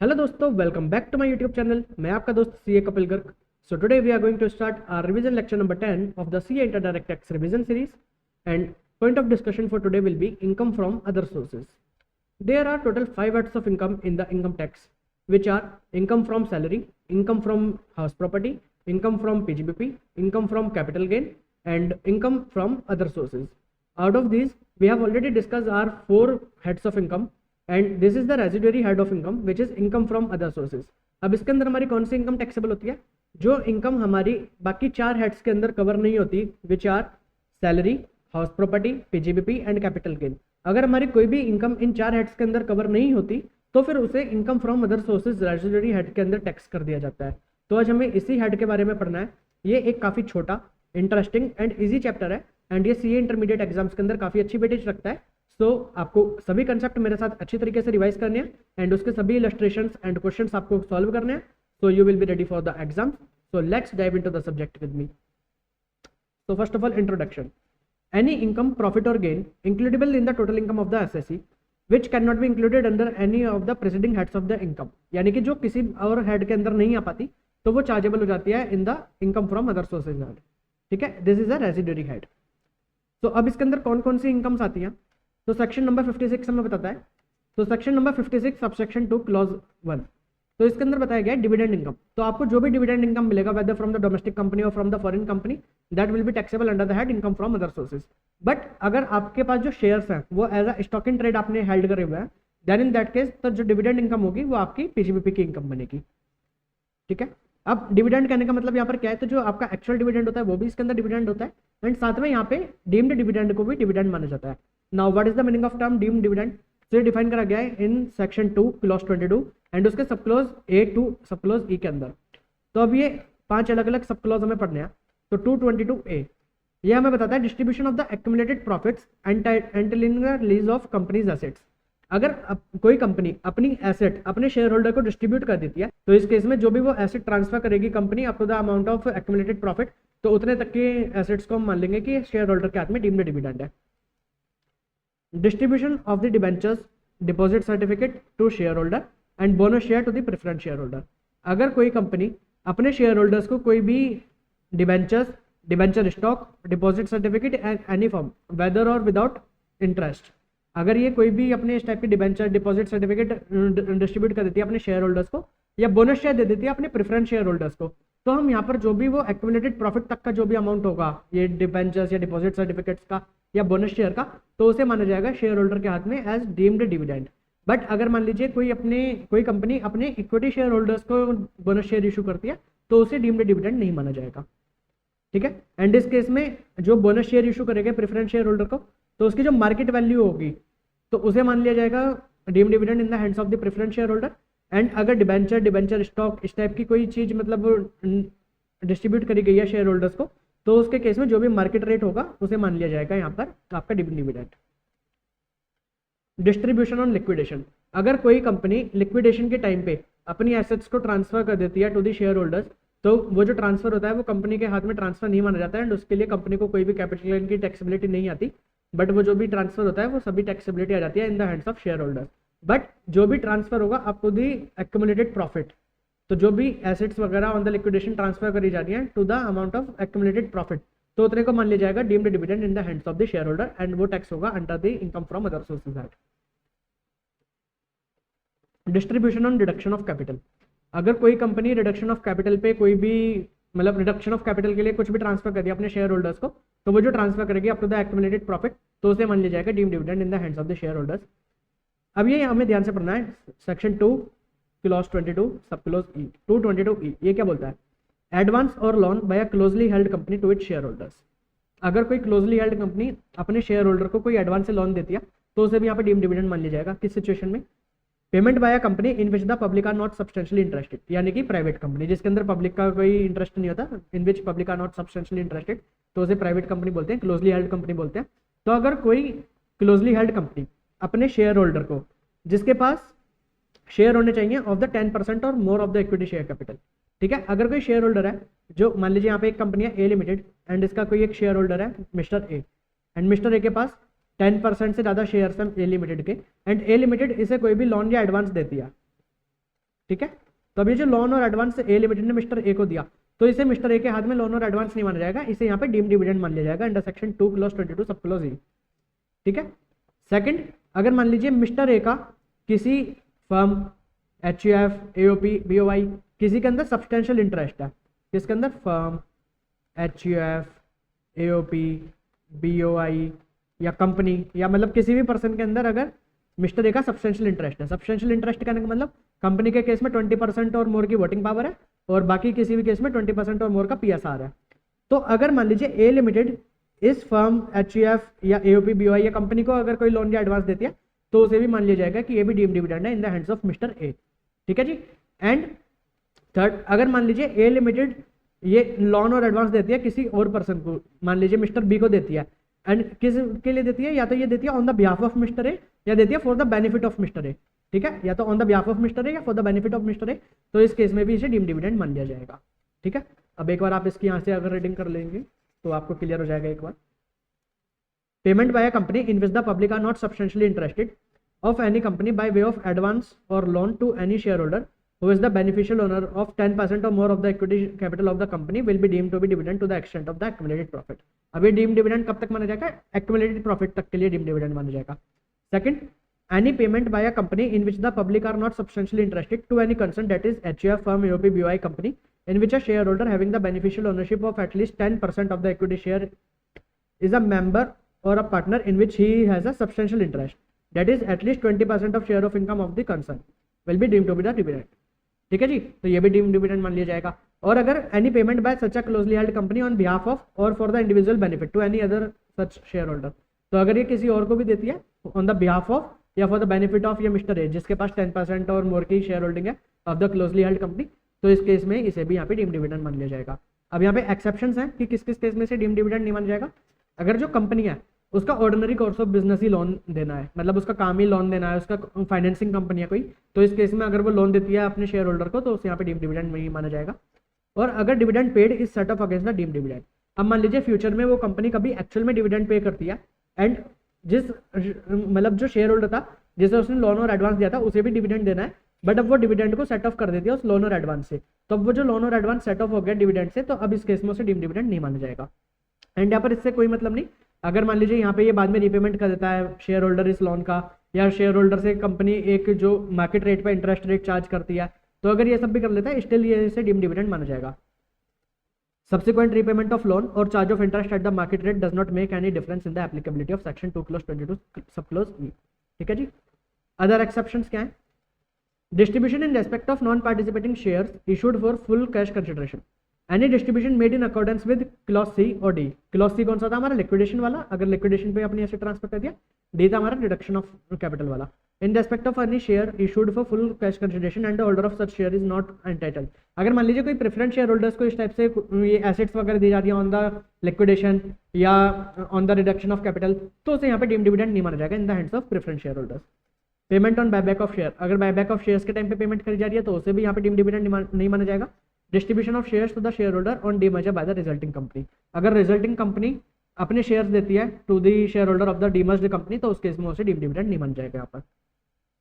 Hello दोस्तों, welcome back to my YouTube channel. मैं आपका दोस्त CA Kapil Garg. So today we are going to start our revision lecture number 10 of the CA inter direct tax revision series and point of discussion for today will be income from other sources. There are total 5 heads of income in the income tax, which are income from salary, income from house property, income from PGBP, income from capital gain, and income from other sources. Out of these, we have already discussed our 4 heads of income, and this is the residuary head of income, which is income from other sources. अब इसके अंदर हमारी कौन सी income taxable होती है? जो income हमारी बाकी 4 हेड्स के अंदर कवर नहीं होती, which are salary, house property, PGBP and capital gain. अगर हमारी कोई भी इनकम इन 4 हेड्स के अंदर कवर नहीं होती तो फिर उसे income from other sources residuary head के अंदर टैक्स कर दिया जाता है। तो आज हमें इसी हेड के बारे में पढ़ना है। ये एक काफ़ी छोटा, इंटरेस्टिंग एंड ईजी चैप्टर है एंड ये सीए इंटरमीडिएट एग्जाम्स के अंदर काफ़ी अच्छी वेटेज रखता है। सो आपको सभी कंसेप्ट मेरे साथ अच्छी तरीके से रिवाइज करने हैं एंड उसके सभी इलस्ट्रेशंस एंड क्वेश्चंस आपको सॉल्व करने हैं। So you will be ready for the exam. So let's dive into the subject with me. So first of all, introduction. Any income, profit or gain includable in the total income of the assessee which cannot be included under any of the preceding heads of the income, यानी कि जो किसी और head के अंदर नहीं आ पाती तो वो चार्जेबल हो जाती है in the income from other sources head. ठीक है, this is a residuary head. तो अब इसके अंदर कौन कौन सी इनकम्स आती हैं? तो सेक्शन नंबर 56 हमें बताता है। तो सेक्शन नंबर 56 सबसेक्शन 2 क्लॉज 1, तो इसके अंदर बताया गया है डिविडेंड इनकम। तो आपको जो भी डिविडेंड इनकम मिलेगा whether from the domestic company और from the foreign company, that will be taxable under the head income from other sources. But अगर आपके पास जो शेयर्स हैं वो as a stock in trade आपने हेल्ड करे हुए हैं, देन इन दैट केस तो जो डिविडेंड इनकम होगी वो आपकी पीजीबीपी की इनकम बनेगी। ठीक है, अब डिविडेंड कहने का मतलब यहाँ पर क्या है? तो जो आपका एक्चुअल डिविडेंड होता है वो भी इसके अंदर डिविडेंड होता है एंड साथ में यहाँ पे डीम्ड डिविडेंड को भी डिविडेंड माना जाता है। Now what is the meaning of term deemed dividend? तो ये डिफाइन करा गया है इन सेक्शन 2 क्लॉज 22 एंड उसके sub clause A to sub clause ई के अंदर। तो अब ये 5 अलग अलग सब क्लॉज हमें पढ़ने हैं। तो 222A ये हमें बताता है distribution of the accumulated profits and release of companies assets. अगर कोई कंपनी अपनी एसेट अपने शेयर होल्डर को डिस्ट्रीब्यूट कर देती है तो इस केस में जो भी वो एसेट ट्रांसफर करेगी company up to the amount of accumulated profit, तो उतने तक के एसेट्स को हम मान लेंगे कि शेयर होल्डर के हाथ में डीम्ड डिविडेंड है। Distribution of the debentures, deposit certificate to share holder and bonus share to the preference share holder. अगर कोई कंपनी अपने शेयर होल्डर्स को कोई भी debentures, debenture stock, deposit certificate and any form whether और without interest, अगर ये कोई भी अपने इस टाइप की डिबेंचर, डिपॉजिट सर्टिफिकेट डिस्ट्रीब्यूट कर देती है अपने शेयर होल्डर्स को या बोनस शेयर दे देती है अपने प्रेफरेंस शेयर होल्डर्स को, तो हम यहाँ पर जो भी वो एक्यूमुलेटेड प्रॉफिट तक का जो भी अमाउंट होगा ये डिबेंचर्स या डिपॉजिट सर्टिफिकेट्स का या बोनस शेयर का, तो उसे माना जाएगा शेयर होल्डर के हाथ में एज डीम्ड डिविडेंड। बट अगर मान लीजिए कोई कंपनी अपने इक्विटी शेयर होल्डर्स को बोनस शेयर इशू करती है तो उसे डीम्ड डिविडेंड नहीं माना जाएगा। ठीक है, एंड इस केस में जो बोनस शेयर इशू करेगा प्रेफरेंस शेयर होल्डर को, तो उसकी जो मार्केट वैल्यू होगी तो उसे मान लिया जाएगा deemed dividend in the hands of the preference share holder. And अगर डिबेंचर स्टॉक इस टाइप की कोई चीज मतलब डिस्ट्रीब्यूट करी गई है शेयर होल्डर्स को, तो उसके केस में जो भी मार्केट रेट होगा उसे मान लिया जाएगा यहाँ पर आपका deemed dividend. Distribution on liquidation. अगर कोई कंपनी लिक्विडेशन के टाइम पे अपनी एसेट्स को ट्रांसफर कर देती है टू द शेयर होल्डर्स, तो वो जो ट्रांसफर होता है वो कंपनी के हाथ में ट्रांसफर नहीं माना जाता है एंड उसके लिए कंपनी को कोई भी कैपिटल गेन की टैक्सेबिलिटी नहीं आती। बट वो जो भी ट्रांसफर होता है वो सभी टैक्सेबिलिटी आ जाती है in the hands of share holders. But जो भी ट्रांसफर होगा up to the accumulated profit, तो जो भी एसेट्स वगैरह ऑन द लिक्विडेशन ट्रांसफर करी जा रही है to the amount of accumulated profit, तो उतने को मान लिया जाएगा deemed dividend in the hands of the share holder and वो टैक्स होगा under the income from other sources head. Distribution on reduction of capital. अगर कोई कंपनी रिडक्शन ऑफ कैपिटल पे कोई भी मतलब रिडक्शन ऑफ कैपिटल के लिए कुछ भी ट्रांसफर कर दिया अपने शेयर होल्डर्स को, तो वो जो ट्रांसफर करेगी up to the accumulated profit, तो उसे मान लिया जाएगा deemed dividend in the hands of the share holders. अब ये हमें ध्यान से पढ़ना है सेक्शन 2 क्लॉज 22 सब क्लॉज ई। 222E ये क्या बोलता है? एडवांस और loan by a closely held company to its share holders. अगर कोई क्लोजली हेल्ड कंपनी अपने शेयर होल्डर को कोई एडवांस से लोन देती है तो उसे भी यहाँ पर डीम्ड डिविडेंड मान लिया जाएगा। किस सिचुएशन में? Payment by a company in which the public are not substantially interested, यानी कि प्राइवेट कंपनी जिसके अंदर पब्लिक का कोई इंटरेस्ट नहीं होता, in which public are not substantially interested, तो उसे प्राइवेट कंपनी बोलते हैं, क्लोजली हेल्ड कंपनी बोलते हैं। तो अगर कोई क्लोजली हेल्ड कंपनी अपने शेयर होल्डर को, जिसके पास शेयर होने चाहिए ऑफ द 10% और more of the equity share capital, ठीक है, अगर कोई शेयर होल्डर है जो मान लीजिए यहाँ पे एक कंपनी है ए लिमिटेड एंड इसका कोई एक शेयर होल्डर है mister A and mister A के पास 10% से ज़्यादा शेयर्स हैं ए लिमिटेड के एंड ए लिमिटेड इसे कोई भी लोन या एडवांस देती है, ठीक है। तो अब ये जो लोन और एडवांस ए लिमिटेड ने मिस्टर ए को दिया, तो इसे मिस्टर ए के हाथ में लोन और एडवांस नहीं माना जाएगा, इसे यहाँ पे डीम डिविडेंड मान लिया जाएगा under section 2 clause 22 sub clause ई। ठीक है। सेकंड, अगर मान लीजिए मिस्टर ए का किसी फर्म HUF, AOP, BOI किसी के अंदर सब्सटेंशियल इंटरेस्ट है, किसके अंदर, फर्म HUF, AOP, BOI या कंपनी या मतलब किसी भी पर्सन के अंदर अगर मिस्टर ए का सब्सटेंशियल इंटरेस्ट है। सब्सटेंशियल इंटरेस्ट कहने का मतलब कंपनी के केस में 20% और मोर की वोटिंग पावर है और बाकी किसी भी केस में 20% और मोर का PSR है। तो अगर मान लीजिए ए लिमिटेड इस फर्म HUF या AOP, BOI या कंपनी को अगर कोई लोन या एडवांस देती है तो उसे भी मान लिया जाएगा कि ये भी डीम डिविडेंड है in the hands of mister A. ठीक है जी। एंड थर्ड, अगर मान लीजिए ए लिमिटेड ये लोन और एडवांस देती है किसी और पर्सन को, मान लीजिए मिस्टर बी को देती है, एंड किस के लिए देती है, या तो ये देती है on the behalf of mister A या देती है for the benefit of mister A. ठीक है, या तो on the behalf of mister A या for the benefit of mister A, तो इस केस में भी इसे डीम डिविडेंड मान लिया जाएगा। ठीक है। अब एक बार आप इसकी यहाँ से अगर रीडिंग कर लेंगे तो आपको क्लियर हो जाएगा एक बार। Payment by a company in which the public are not substantially interested of any company by way of advance or loan to any shareholder who is the beneficial owner of 10% or more of the equity capital of the company will be deemed to be dividend to the extent of the accumulated profit। अभी deem dividend कब तक माना जाएगा, accumulated profit तक के लिए deem dividend माना जाएगा। Second, any payment by a company in which the public are not substantially interested to any concern that is HUF, firm, AOP, BOI company in which a shareholder having the beneficial ownership of at least 10% of the equity share is a member or a partner in which he has a substantial interest that is at least 20% of share of income of the concern will be deemed to be the dividend। ठीक है जी। तो ये भी deem dividend मान लिया जाएगा। और अगर any payment by such a closely held company on behalf of और for the individual benefit to any other such shareholder, तो अगर ये किसी और को भी देती है ऑन द बिहाफ ऑफ या फॉर द बेनिफिट ऑफ ये मिस्टर ए जिसके पास 10% और मोर की शेयर होल्डिंग है of the closely held company, तो इस केस में इसे भी यहाँ पे डीम डिविडेंड मान लिया जाएगा। अब यहाँ पे एक्सेप्शंस हैं कि किस किस केस में से डीम डिविडेंड नहीं मान जाएगा। अगर जो कंपनी है उसका ordinary course of business he loan देना है, मतलब उसका काम ही लोन देना है, उसका फाइनेंसिंग कंपनी है कोई, तो इस केस में अगर वो लोन देती है अपने शेयर होल्डर को तो उसे यहाँ पे डीम डिविडेंड नहीं माना जाएगा। और अगर dividend paid is set off against the deem dividend, अब मान लीजिए फ्यूचर में वो कंपनी कभी एक्चुअल में डिविडेंड पे करती है एंड जिस मतलब जो शेयर होल्डर था जिसे उसने लोन और एडवांस दिया था उसे भी डिविडेंड देना है, बट अब वो डिविडेंड को सेट ऑफ कर देती है उस लोन और एडवांस से, तो अब वो जो लोन और एडवांस सेट ऑफ हो गया डिविडेंड से, तो अब इस केस में उसे डीम डिविडेंड नहीं माना जाएगा। एंड यहाँ पर इससे कोई मतलब नहीं, अगर मान लीजिए यहाँ पे ये बाद में रीपेमेंट कर देता है शेयर होल्डर इस लोन का, या शेयर होल्डर से कंपनी एक जो मार्केट रेट पे इंटरेस्ट रेट चार्ज करती है, तो अगर ये सब भी कर लेता है स्टिल ये इसे डीम डिविडेंड माना जाएगा। सब्सिक्वेंट रीपेमेंट ऑफ लोन और charge of interest at the market rate does not make any difference in the applicability of section 2 clause 22 sub clause ई। ठीक है जी। अदर एक्सेप्शंस क्या है, distribution in respect of non participating shares issued for full cash consideration, any distribution made in accordance with clause C और D. Clause C कौन सा था हमारा, liquidation वाला, अगर लिक्विडेशन पे अपनी एसेट ट्रांसफर कर दिया। डी था हमारा रिडक्शन ऑफ कैपिटल वाला। इन respect of any share issued for full cash consideration and the holder of such share is not entitled, अगर मान लीजिए कोई प्रेफरेंस शेयर होल्डर्स को इस टाइप से ये एसेट्स वगैरह दी जा रही है ऑन द लिक्विडेशन या on the reduction of capital, तो उसे यहाँ पे डीम डिविडेंड नहीं माना जाएगा इन the hands of preference share holders. Payment on buyback of share, अगर बायबैक ऑफ शेयर्स के टाइम पे पेमेंट करी जा रही है तो उसे भी यहाँ पे डीम डिविडेंड नहीं माना जाएगा। Distribution of shares to the share holder on demerger by the resulting company, अगर रिजल्टिंग कंपनी अपने शेयर्स देती है to the share holder of the demerged company, तो उस केस में उसे डीम डिविडेंड नहीं माना जाएगा यहाँ पर।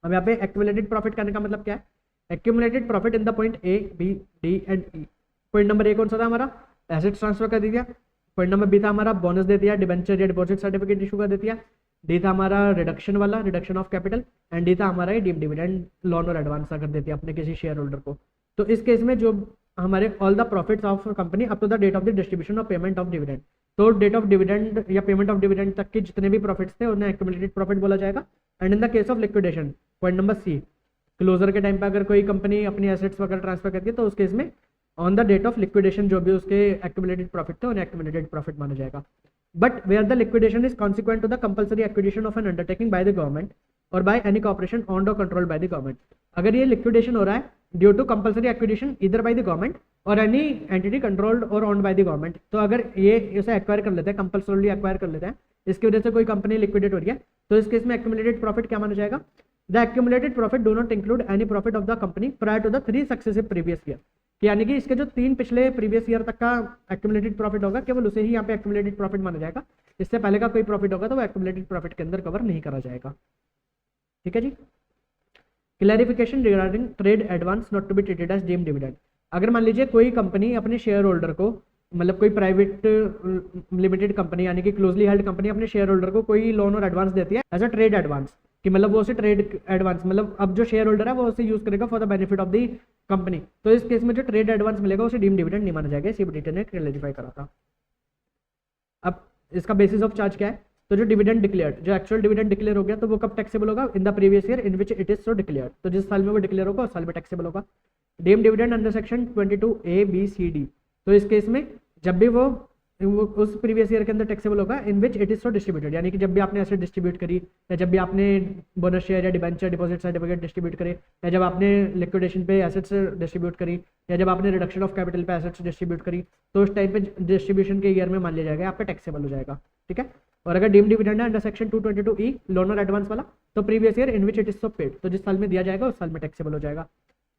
अब यहाँ पे एक्यूमुलेटेड प्रॉफिट करने का मतलब क्या है, accumulated profit in the point A B D and E. Point number A कौन सा था हमारा, एसेट्स ट्रांसफर कर दिया। पॉइंट नंबर बी था हमारा बोनस दे दिया, डिबेंचर या डिपॉजिट सर्टिफिकेट इशू कर दिया। डी था हमारा रिडक्शन वाला, reduction of capital. And D था हमारा डीम डिविडेंड लोन और एडवांस कर देती है अपने किसी शेयर होल्डर को। तो इस केस में जो हमारे all the profits of company up to the date of the distribution of payment of dividend, तो डेट ऑफ डिविडेंड या पेमेंट ऑफ डिविडेंड तक के जितने भी प्रॉफिट्स थे उन्हें एक्यूमुलेटेड प्रॉफिट बोला जाएगा। And in the case of liquidation, point number C, closure के टाइम पे अगर कोई कंपनी अपनी एसेट्स वगैरह ट्रांसफर करती है तो उस केस में on the date of liquidation जो भी उसके एक्यूमुलेटेड प्रॉफिट थे उन्हें एक्यूमुलेटेड प्रॉफिट माना जाएगा। But where the liquidation is consequent to the compulsory acquisition of an undertaking by the government और बाय एनी कॉर्पोरेशन ऑन्ड और कंट्रोल्ड बाय द गवर्नमेंट, अगर ये लिक्विडेशन हो रहा है due to compulsory acquisition either by the government और any entity controlled और owned by the government, तो अगर ये इसे एक्वायर कर लेते हैं, कंपल्सरीली एक्वायर कर लेते हैं, इसकी वजह से कोई कंपनी लिक्विडेट हो रही है, तो इस केस में एक्यूमुलेटेड प्रॉफिट क्या माना जाएगा, the accumulated profit do not include any profit of the company prior to the 3 successive previous year, यानी कि इसके जो 3 पिछले प्रीवियस ईयर तक का एक्यूमुलेटेड प्रॉफिट होगा केवल उसे ही यहाँ पे एक्यूमुलेटेड प्रॉफिट माना जाएगा। इससे पहले का कोई प्रॉफिट होगा तो वो एक्यूमुलेटेड प्रॉफिट के अंदर कवर नहीं करा जाएगा। ठीक है जी। Clarification regarding trade advance not to be treated as deemed dividend. अगर मान लीजिए कोई कंपनी अपने शेयर होल्डर को, मतलब कोई प्राइवेट लिमिटेड कंपनी यानी कि क्लोजली हेल्ड कंपनी अपने शेयर होल्डर को कोई लोन और एडवांस देती है एज अ ट्रेड एडवांस, कि मतलब वो उसे ट्रेड एडवांस, मतलब अब जो शेयर होल्डर है वो उसे यूज करेगा for the benefit of the company, तो इस केस में जो ट्रेड एडवांस मिलेगा उसे डीम्ड डिविडेंड नहीं माना जाएगा, सीबीडीटी ने क्लैरिफाई करा था। अब इसका बेसिस ऑफ चार्ज क्या है, तो जो डिविडेंड डिक्लेयर्ड, जो एक्चुअल डिविडेंड डिक्लेयर हो गया तो वो कब टैक्सेबल होगा, in the previous year in which it is so declared, तो जिस साल में वो डिक्लेयर होगा उस साल में टैक्सेबल होगा। Deemed dividend under section 22A, B, C, D, तो इस केस में जब भी वो उस प्रीवियस ईयर के अंदर टैक्सेबल होगा in which it is so distributed, यानी कि जब भी आपने एसेट डिस्ट्रीब्यूट करी, या जब भी आपने बोनस शेयर या डिबेंचर डिपॉजिट सर्टिफिकेट डिस्ट्रीब्यूट करे, या जब आपने लिक्विडेशन पे एसेट्स डिस्ट्रीब्यूट करी, या जब आपने रिडक्शन ऑफ कैपिटल पे एसेट्स डिस्ट्रीब्यूट करी, तो उस टाइम पे डिस्ट्रीब्यूशन के ईयर में मान लिया जाएगा आपका टैक्सेबल हो जाएगा, ठीक है। और अगर डीम्ड डिविडेंड है अंडर सेक्शन 222E लोन और एडवांस वाला, तो previous year in which it is so paid, तो जिस साल में दिया जाएगा उस साल में टैक्सेबल हो जाएगा।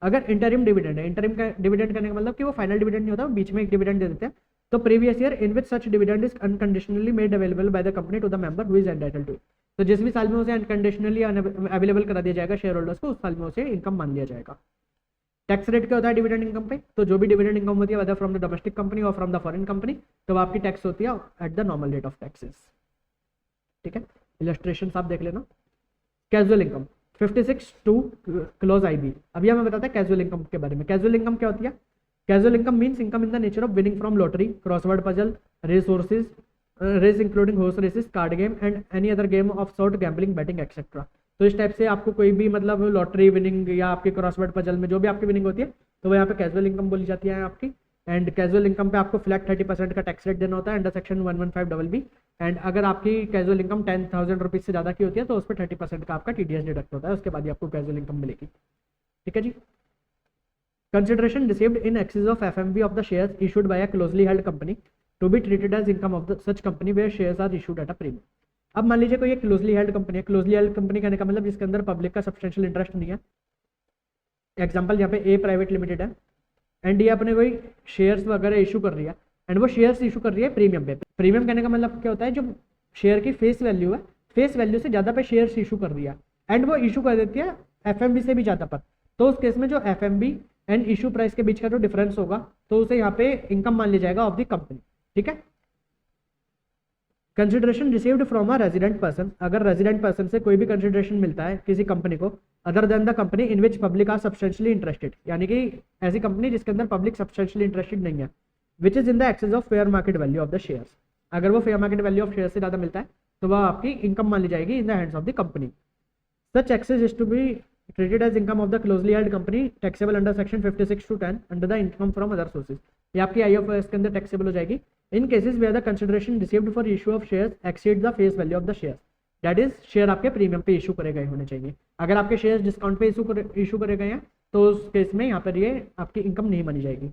अगर इंटरिम डिविडेंड है, इंटरिम का डिविडेंड करने का मतलब कि वो फाइनल डिविडेंड नहीं होता, बीच में एक डिविडेंड दे देते हैं, तो previous year in which such dividend is unconditionally made available by the company to the member who is entitled to it, तो जिस भी साल में उसे अनकंडीशनली अवेलेबल करा दिया जाएगा शेयर होल्डर्स को, उस साल में उसे इनकम मान लिया जाएगा। टैक्स रेट क्या होता है डिविडेंड इनकम पे, तो जो भी डिविडेंड इनकम होती है whether from the domestic company और फ्रॉम द फॉरेन कंपनी, तो आपकी टैक्स होती है at the normal rate of taxes, ठीक है। इलस्ट्रेशन आप देख लेना। Casual income 56 to clause IB। अभी हमें बताते हैं कैजुअल इनकम के बारे में। कैजुअल इनकम क्या होती है, casual income means income in the nature of winning from lottery, crossword puzzle, race horses, race including horse races, card game and any other game of sort, gambling, betting etcetera. तो इस type से आपको कोई भी मतलब lottery winning या आपके crossword puzzle में जो भी आपकी विनिंग होती है, तो वो यहाँ पे कैजुअल इनकम बोली जाती है आपकी। एंड कैजुअल इनकम पे आपको फ्लैट 30% का टैक्स रेट देना होता है अंडर सेक्शन 115BB। एंड अगर आपकी कैजुअल इनकम 10,000 रुपीज से ज़्यादा की होती है तो उस पर 30% का आपका TDS डिडक्ट होता है, उसके बाद ही आपको कैजुअल इनकम मिलेगी, ठीक है जी। Consideration received in excess of FMV of the shares issued by a closely held company to be treated as income of the such company where shares are issued at a premium. अब मान लीजिए कोई एक closely held company है, closely held company कहने का मतलब जिसके अंदर पब्लिक का सब्सटेंशियल इंटरेस्ट नहीं है। एग्जाम्पल यहाँ पे A प्राइवेट लिमिटेड है एंड ये अपने कोई शेयर्स वगैरह इशू कर रही है, एंड वो शेयर्स इशू कर रही है प्रीमियम पे। प्रीमियम कहने का मतलब क्या होता है, जो शेयर की फेस वैल्यू है, फेस वैल्यू से ज़्यादा पे शेयर्स इशू कर रही है, एंड वो इशू कर देती है FMV से भी ज़्यादा पर, तो उस केस में जो FMV एंड इशू प्राइस के बीच का जो डिफरेंस होगा तो उसे यहाँ पे इनकम मान लिया जाएगा ऑफ द कंपनी, ठीक है। Consideration received from a resident person, अगर रेजिडेंट पर्सन से कोई भी कंसिडरेशन मिलता है किसी कंपनी को other than the company in which public are substantially interested, यानी कि ऐसी कंपनी जिसके अंदर पब्लिक सब्सटेंशियली इंटरेस्टेड नहीं है, which is in the excess of fair market value of the shares, अगर वो fair market value of share से ज़्यादा मिलता है तो वह आपकी इनकम मान ली जाएगी in the hands of the company. Such excess is to be treated as income of the closely held company taxable under section 56 to 10 under the income from other sources, ये आपकी IFRS के अंदर taxable हो जाएगी in cases where the consideration received for issue of shares exceed the face value of the share, that is share आपके premium पे issue करे गए होने चाहिए। अगर आपके शेयर्स डिस्काउंट पे इशू करे गए हैं तो उस केस में यहाँ पर ये आपकी इनकम नहीं मानी जाएगी।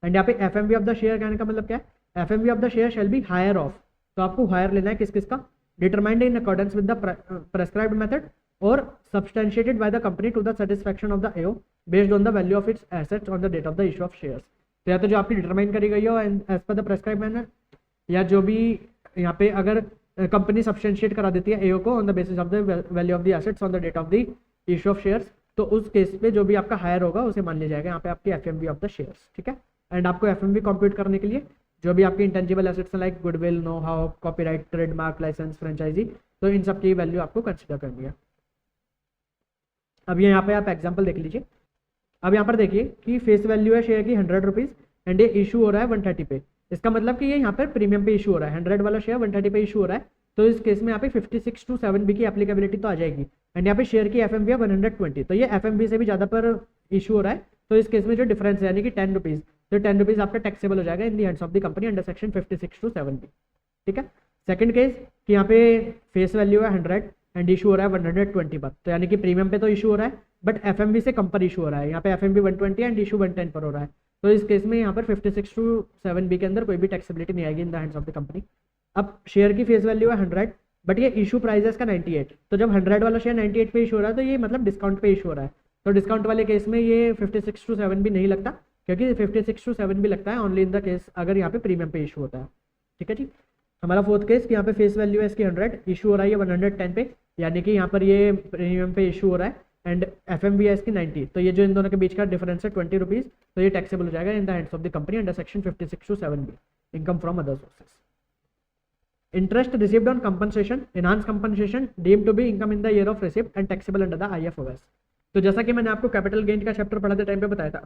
एंड यहाँ पे FMV ऑफ द शेयर कहने का मतलब क्या है, FMV of the share shall be higher of, तो आपको हायर लेना है किस किस का, determined in accordance with the prescribed method और substantiated by the company to the satisfaction of the AO based on the value of its assets on the date of the issue of shares. तो या तो जो आपकी determine करी गई हो as per the prescribe manner, या जो भी यहाँ पे अगर कंपनी सब्सटेंशिएट करा देती है AO को on the basis of the value of the assets on the date of the issue of shares, तो उस केस पे जो भी आपका हायर होगा उसे मान लिया जाएगा यहाँ पे आपकी FMV ऑफ द शेयर्स, ठीक है। एंड आपको FMV कंप्यूट करने के लिए जो भी आपकी intangible assets like goodwill, know how, copyright, trademark, license, franchise, तो इन सब की वैल्यू आपको कंसिडर करनी है। अब यहाँ पे आप एग्जाम्पल देख लीजिए। अब यहाँ पर देखिए कि फेस वैल्यू है शेयर की 100 रुपीज़ एंड ये इशू हो रहा है 130 पे, इसका मतलब कि ये यहाँ पर प्रीमियम पे इशू हो रहा है, 100 वाला शेयर 130 पे इशू हो रहा है, तो इस केस में यहाँ पे 56 to 7B की एप्लीकेबिलिटी तो आ जाएगी। एंड यहाँ पे शेयर की FMV है 120, तो ये FMV से भी ज़्यादा पर इशू हो रहा है, तो इस केस में जो डिफरेंस है यानी कि 10 रुपीज़, तो 10 रुपीज़ आपका टैक्सेबल हो जाएगा in the hands of the company under section 56 to 7B, ठीक है। सेकंड केस कि यहाँ पे फेस वैल्यू है 100 एंड इशू हो रहा है 120 पर, तो यानी कि प्रीमियम पे तो इशू हो रहा है बट FMV से कम पर इशू हो रहा है, यहाँ पे FMV 120 एंड इशू 110 पर हो रहा है, तो इस केस में यहाँ पर 56 to 7B के अंदर कोई भी टैक्सेबिलिटी नहीं आएगी इन the hands of the company. अब शेयर की फेस वैल्यू है 100 बट ये इशू प्राइस है इसका 98, तो जब 100 वाला शेयर 98 पे इशू हो रहा है तो ये मतलब डिस्काउंट पे इशू हो रहा है, तो डिस्काउंट वाले केस में ये 56 to 7B नहीं लगता, क्योंकि 56 to 7B लगता है ओनली इन द केस अगर यहाँ पे प्रीमियम पे इशू होता है, ठीक है जी। हमारा फोर्थ केस कि यहाँ पे फेस वैल्यू है इसकी 100, इशू हो रहा है ये 110 पे, यानी कि यहाँ पर ये प्रीमियम पे इशू हो रहा है एंड FMV है इसकी 90, तो ये जो इन दोनों के बीच का डिफरेंस है 20 रुपीज़, तो ये टैक्सेबल हो जाएगा इन the hands of the company under section 56 to 7B, income from other sources. Interest received on compensation, enhanced compensation deemed to be income in the year of receipt and taxable under the IFOS। तो जैसा कि मैंने आपको capital gain का chapter पढ़ाते time पे बताया था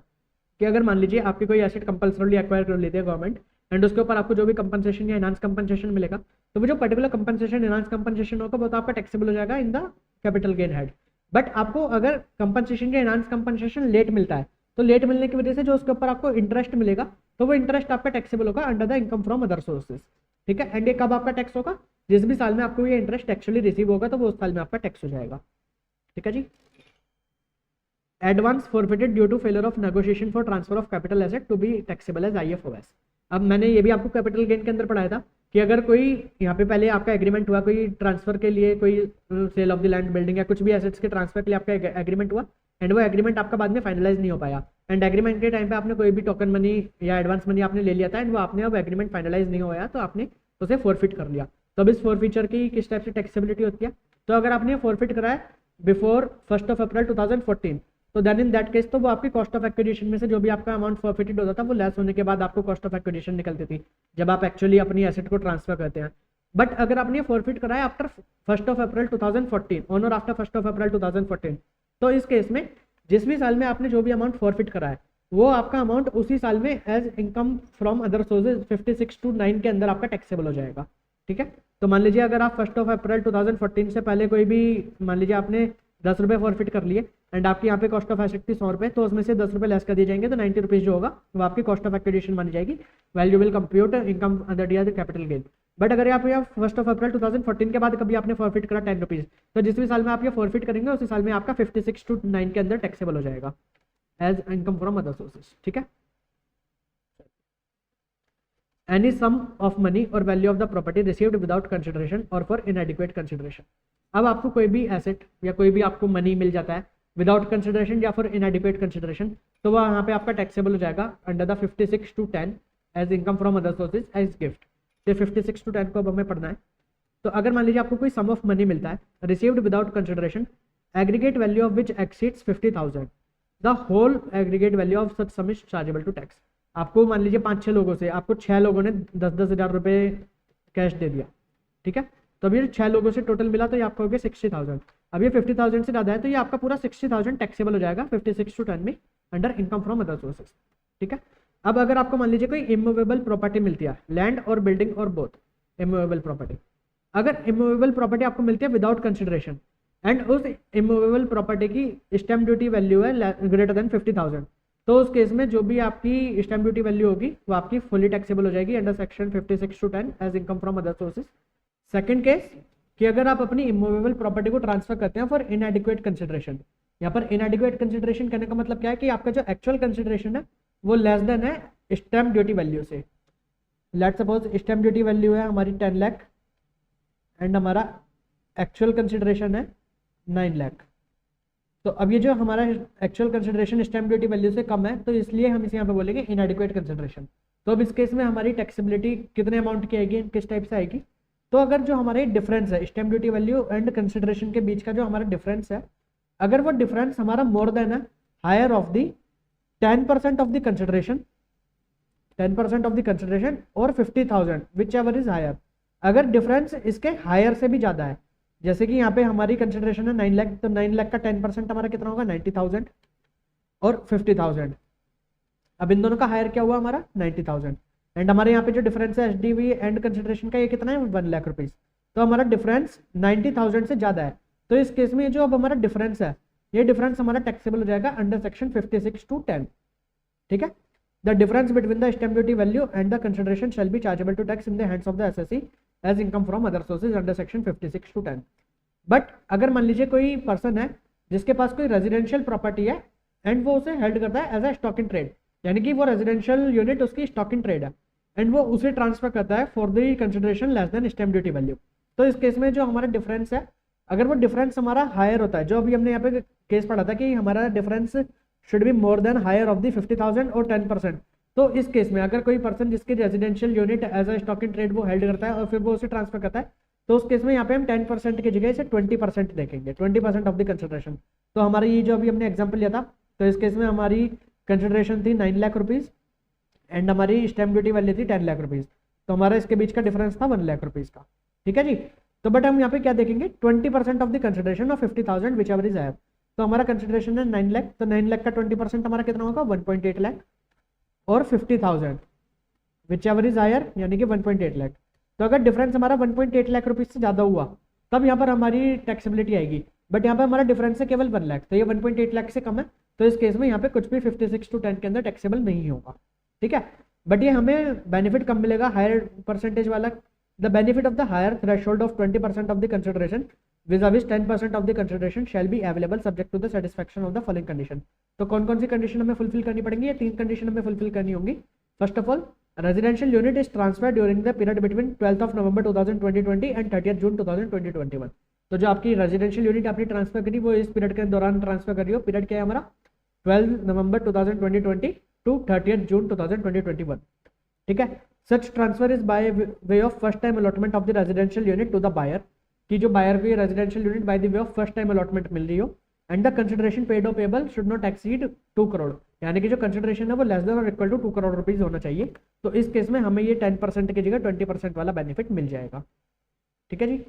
कि अगर मान लीजिए आपकी कोई एसेट कंपल्सरली एक्वायर कर लेती है गवर्नमेंट एंड उसके ऊपर आपको जो भी कंपनसेशन या एनहांस कंपनसेशन मिलेगा, तो वो जो पर्टिकुलर कंपनसेशन एनहांस कंपनसेशन होगा वो तो आपका टैक्सेबल हो जाएगा in the capital gain head. But आपको अगर कंपनसेशन या एनहांस कंपनसेशन लेट मिलता है, तो लेट मिलने की वजह से जो उसके ऊपर आपको इंटरेस्ट मिलेगा, तो वो इंटरेस्ट आपका टैक्सेबल होगा under the income from other sources. ठीक है, एंड ये कब आपका टैक्स होगा? जिस भी साल में आपको ये इंटरेस्ट एक्चुअली रिसीव होगा, तो वो उस साल में आपका टैक्स हो जाएगा। ठीक है जी। Advance forfeited due to failure of negotiation for transfer of capital asset to be taxable as IFOS। अब मैंने ये भी आपको कैपिटल गेन के अंदर पढ़ाया था कि अगर कोई यहाँ पे पहले आपका एग्रीमेंट हुआ कोई ट्रांसफर के लिए, कोई sale of the land, building या कुछ भी एसेट्स के ट्रांसफर के लिए आपका एग्रीमेंट हुआ एंड वो एग्रीमेंट आपका बाद में फाइनलाइज नहीं हो पाया, एंड एग्रीमेंट के टाइम पे आपने कोई भी टोकन मनी या एडवांस मनी आपने ले लिया था एंड वो आपने अब एग्रीमेंट फाइनलाइज नहीं होया, तो आपने उसे फॉरफिट कर लिया। तो अब इस फॉरफीचर की किस टाइप से टैक्सेबिलिटी होती है? तो अगर आपने फॉरफिट करा है बिफोर 1 अप्रैल 2014, तो देन इन दैट केस तो वो आपकी कॉस्ट ऑफ एक्विजिशन में से जो भी आपका अमाउंट फॉरफिटेड होता था वो लेस होने के बाद आपको कॉस्ट ऑफ एक्विजिशन निकलती थी जब आप एक्चुअली अपनी एसेट को ट्रांसफर करते हैं। बट अगर आपने फॉरफिट करा है आफ्टर 1 अप्रैल 2014, ऑन और आफ्टर 1 अप्रैल 2014, तो इस केस में जिस भी साल में आपने जो भी अमाउंट फॉरफिट करा है वो आपका अमाउंट उसी साल में as income from other sources 56 to 9 के अंदर आपका टैक्सेबल हो जाएगा। ठीक है, तो मान लीजिए अगर आप 1 अप्रैल 2014 से पहले कोई भी, मान लीजिए आपने 10 रुपये फॉरफिट कर लिए एंड आपकी यहाँ पे कॉस्ट ऑफ एसेट थी 100 रुपये, तो उसमें से 10 रुपये लेस कर दिए जाएंगे, तो 90 रुपीज़ जो होगा वो आपकी कॉस्ट ऑफ एक्विजिशन मानी जाएगी। Value will compute income under the capital gain. But अगर आप 1 अप्रैल 2014 के बाद कभी आपने फॉरफिट करा 10 रुपीज़, तो जिस भी साल में आप ये फॉरफिट करेंगे उसी साल में आपका 56 to 9 के अंदर टैक्सेबल हो जाएगा as income from other sources. ठीक है, any sum of money or value of the property received without consideration or for inadequate consideration। अब आपको कोई भी एसेट या कोई भी आपको मनी मिल जाता है विदाउट कंसिडरेशन या फॉर इनएडिक्वेट कंसिडरेशन, तो वह यहाँ पे आपका टैक्सेबल हो जाएगा under the 56 to 10 as income from other sources as gift. तो 56 to 10 को अब हमें पढ़ना है। तो अगर मान लीजिए आपको कोई सम ऑफ मनी मिलता है received without consideration, aggregate value of which exceeds 50,000, the whole aggregate value of such sum is chargeable to tax. आपको मान लीजिए 5-6 लोगों से आपको 6 लोगों ने 10-10 हज़ार रुपये कैश दे दिया। ठीक है, तो अब ये 6 लोगों से टोटल मिला तो ये आपको हो गया 60,000। अब ये 50,000 से ज़्यादा है तो ये आपका पूरा 60,000 टैक्सेबल हो जाएगा 56 to 10 में under income from other sources. ठीक है, अब अगर आपको मान लीजिए कोई इमूवेबल प्रॉपर्टी मिलती है, लैंड और बिल्डिंग और बोथ इमूवेबल प्रॉपर्टी, अगर इमूवेबल प्रॉपर्टी आपको मिलती है विदाउट कंसिडरेशन एंड उस इमूवेबल प्रॉपर्टी की स्टैम्प ड्यूटी वैल्यू है ग्रेटर देन 50,000, तो उस केस में जो भी आपकी स्टैम्प ड्यूटी वैल्यू होगी वो आपकी फुली टैक्सेबल हो जाएगी under section 56 to 10 as income from other sources. Second case कि अगर आप अपनी इमूवेबल प्रॉपर्टी को ट्रांसफर करते हैं फॉर इनएडिक्वेट कंसिडरेशन। यहाँ पर इनएडिक्वेट कंसिडरेशन करने का मतलब क्या है कि आपका जो एक्चुअल कंसिडरेशन है वो लेस देन है स्टैम्प ड्यूटी वैल्यू से। Let suppose stamp duty value है हमारी 10 लाख एंड हमारा एक्चुअल कंसिडरेशन है 9 लाख। तो अब ये जो हमारा actual consideration stamp duty value से कम है, तो इसलिए हम इसे यहाँ पे बोलेंगे इनएडिक्वेट कंसिडरेशन। तो अब इस केस में हमारी टैक्सेबिलिटी कितने अमाउंट की आएगी, किस टाइप से आएगी? तो अगर जो हमारे डिफरेंस है stamp duty value and consideration के बीच का जो हमारा डिफरेंस है, अगर वो डिफरेंस हमारा मोर देन है higher of the 10% of the consideration, 10% of the consideration और 50,000 विच एवर इज हायर, अगर डिफरेंस इसके हायर से भी ज़्यादा है, जैसे कि यहाँ पे हमारी कंसिडरेशन है 9 लाख, तो 9 लाख का 10% हमारा कितना होगा 90,000 और 50,000। अब इन दोनों का हायर क्या हुआ हमारा 90,000 एंड हमारे यहाँ पे जो डिफरेंस है एसडीवी एंड कंसिडरेशन का ये कितना है 1 लाख रुपीज़, तो हमारा डिफरेंस 90,000 से ज़्यादा है। तो इस केस में जो अब हमारा डिफरेंस है ये डिफरेंस हमारा टैक्सेबल हो जाएगा अंडर सेक्शन 56 to 10। ठीक है, the difference between the stamp duty value and the consideration shall be chargeable to tax in the hands of the assessee as income from other sources under section 56 to 10। But अगर मान लीजिए कोई person है जिसके पास कोई residential property है and वो उसे हेल्ड करता है as a stock in trade, यानी कि वो रेजिडेंशियल यूनिट उसकी स्टॉक इन ट्रेड है एंड वो उसे ट्रांसफर करता है for the consideration less than stamp duty value. तो इस केस में जो हमारा डिफरेंस है, अगर वो डिफरेंस हमारा हायर होता है, जो अभी हमने यहाँ पे केस पढ़ा था कि हमारा difference should be more than higher of the 50,000 और 10%, तो इस केस में अगर कोई पर्सन जिसकी residential unit as a stock in trade वो हेल्ड करता है और फिर वो उसे ट्रांसफर करता है, तो उस केस में यहाँ पे हम 10% की जगह इसे 20% देखेंगे, 20% ऑफ द कंसिडरेशन। तो हमारी ये जो अभी हमने एग्जाम्पल लिया था, तो इस केस में हमारी कंसिडरेशन थी 9 लाख रुपीज़ एंड हमारी स्टैम्प ड्यूटी वैल्यू थी 10 लाख रुपीज़। तो हमारा इसके बीच का डिफरेंस था 1 लाख रुपीज़ का। ठीक है जी। तो बट हम यहाँ पे क्या देखेंगे, 20% of the consideration of 50,000 whichever is have. तो हमारा कंसिडरेशन है 9 लाख, तो 9 लाख का 20% हमारा कितना होगा 1.8 लाख, और 50,000 विच एवर इज हायर यानी कि 1.8 लाख। तो अगर डिफरेंस हमारा 1.8 लाख रुपीज़ से ज़्यादा हुआ तब यहाँ पर हमारी टैक्सेबिलिटी आएगी, बट यहाँ पर हमारा डिफरेंस है केवल 1 लाख, तो ये 1.8 लाख से कम है, तो इस केस में यहाँ पे कुछ भी 56 to 10 के अंदर टैक्सेबल नहीं होगा। ठीक है, बट ये हमें बेनिफिट कम मिलेगा हायर परसेंटेज वाला। The benefit of the higher threshold of 20% of the consideration vis-a-vis 10% of the consideration shall be available subject to the satisfaction of the following condition. तो कौन कौन सी कंडीशन हमें फुलफिल करनी पड़ेंगी, ये 3 कंडीशन हमें फुलफिल करनी होंगी। First of all, residential unit is transfer during the period between 12th of November 2020 and 30th June 2021। तो जो आपकी रेजिडेंशियल यूनिट आपने ट्रांसफर करी वो इस पीरियड के दौरान ट्रांसफर कर रही हो। पीरियड क्या है हमारा 12 नवंबर 2020 टू 30th June 2021। ठीक है, such transfer is by way of first time allotment of the residential unit to the buyer, कि जो बायर को residential unit by the way of first time allotment मिल रही हो। एंड द कंसिडरेशन पेड और payable should not exceed 2 crore, यानी कि जो कंसिडरेशन है वो लेस देन और इक्वल टू 2 करोड़ रुपीज होना चाहिए। तो इस केस में हमें ये 10% की जगह 20% वाला बेनिफिट मिल जाएगा। ठीक है जी।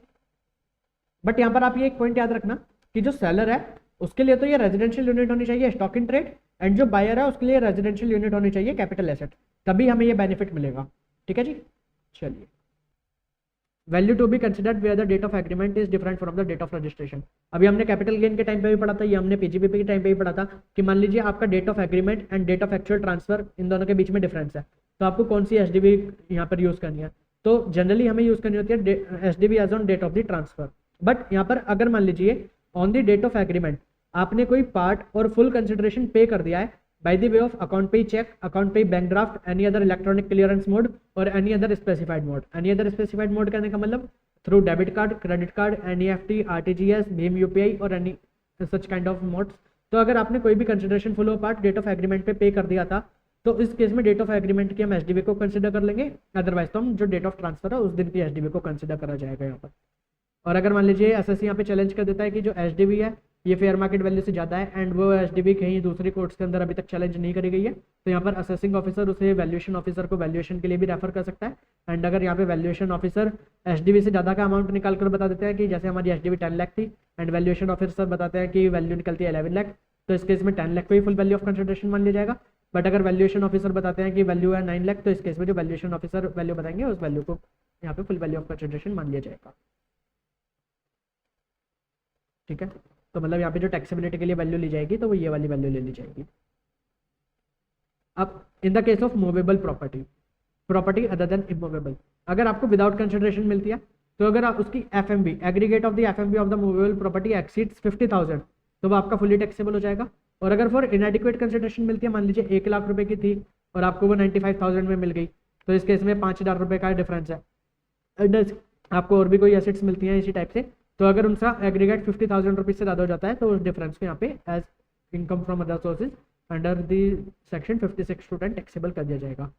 बट यहाँ पर आप ये एक पॉइंट याद रखना कि जो सेलर है उसके लिए तो ये रेजिडेंशियल यूनिट होनी चाहिए स्टॉक इन ट्रेड, एंड जो बायर है उसके लिए रेजिडेंशियल यूनिट होनी चाहिए कैपिटल एसेट, तभी हमें ये बेनिफिट मिलेगा। ठीक है जी। चलिए, value to be considered where the date of agreement is different from the date of registration. अभी हमने कैपिटल गेन के टाइम पे भी पढ़ा था, ये हमने पीजीबीपी के टाइम पे भी पढ़ा था कि मान लीजिए आपका date of agreement and date of actual transfer इन दोनों के बीच में डिफरेंस है, तो आपको कौन सी एसडीबी यहाँ पर यूज करनी है। तो जनरली हमें यूज करनी होती है SDV as on date of the transfer. But यहाँ पर अगर मान लीजिए on the date of agreement आपने कोई पार्ट और फुल कंसिडरेशन पे कर दिया है by the way of account pay check, account pay bank draft, any other electronic clearance mode or any other specified mode। any other specified mode कहने का मतलब through debit card, credit card, NEFT, RTGS, Bhim UPI और any such kind of modes। तो अगर आपने कोई भी consideration full और पार्ट डेट ऑफ एग्रीमेंट पे पे कर दिया था तो इस केस में डेट ऑफ एग्रीमेंट की हम एसडीबी को कंसिडर कर लेंगे, अदरवाइज तो हम जो डेट ऑफ ट्रांसफर है उस दिन की एसडीबी को कंसिडर करा जाएगा यहाँ पर। और अगर मान लीजिए एसएससी यहाँ पे चैलेंज कर देता है कि जो एसडीबी है ये फेयर मार्केट वैल्यू से ज़्यादा है एंड वो एसडीबी कहीं दूसरी कोर्ट्स के अंदर अभी तक चैलेंज नहीं करी गई है, तो यहाँ पर असेसिंग ऑफिसर उसे वैल्यूएशन ऑफिसर को वैल्यूएशन के लिए भी रेफर कर सकता है। एंड अगर यहाँ पे वैल्यूएशन ऑफिसर एसडीबी से ज़्यादा का अमाउंट निकाल कर बता देते हैं कि जैसे हमारी एसडीबी 10 लाख थी एंड वैल्यूएशन ऑफिसर बताते हैं कि वैल्यू निकलती है 11 लाख, तो इस केस में 10 लाख को ही फुल वैल्यू ऑफ कंसिडरेशन मान लिया जाएगा। बट अगर वैल्यूएशन ऑफिसर बताते हैं कि वैल्यू है 9 लाख, तो इस केस में जो वैल्यूएशन ऑफिसर वैल्यू बताएंगे उस वैल्यू को यहाँ पे फुल वैल्यू ऑफ कंसिडरेशन मान लिया जाएगा। ठीक है, तो मतलब यहाँ पे जो टैक्सेबिलिटी के लिए वैल्यू ली जाएगी तो वो ये वाली वैल्यू ले ली जाएगी। अब इन the case of movable property other than immovable, अगर आपको विदाउट कंसिडरेशन मिलती है तो अगर आप उसकी FMB aggregate of the FMB of the movable property exceeds 50,000 तो वो आपका फुली टैक्सेबल हो जाएगा। और अगर फॉर इनएडिक्वेट कंसिडरेशन मिलती है, मान लीजिए 1 लाख रुपए की थी और आपको वो 95,000 में मिल गई, तो इस केस में 5,000 रुपये का डिफरेंस है। आपको और भी कोई एसेट्स मिलती हैं इसी टाइप से, तो अगर उनका एग्रीगेट 50,000 रुपीज़ से ज़्यादा हो जाता है तो उस डिफरेंस को यहाँ पे as income from other sources under the section 56 to 10 taxable कर दिया जाएगा।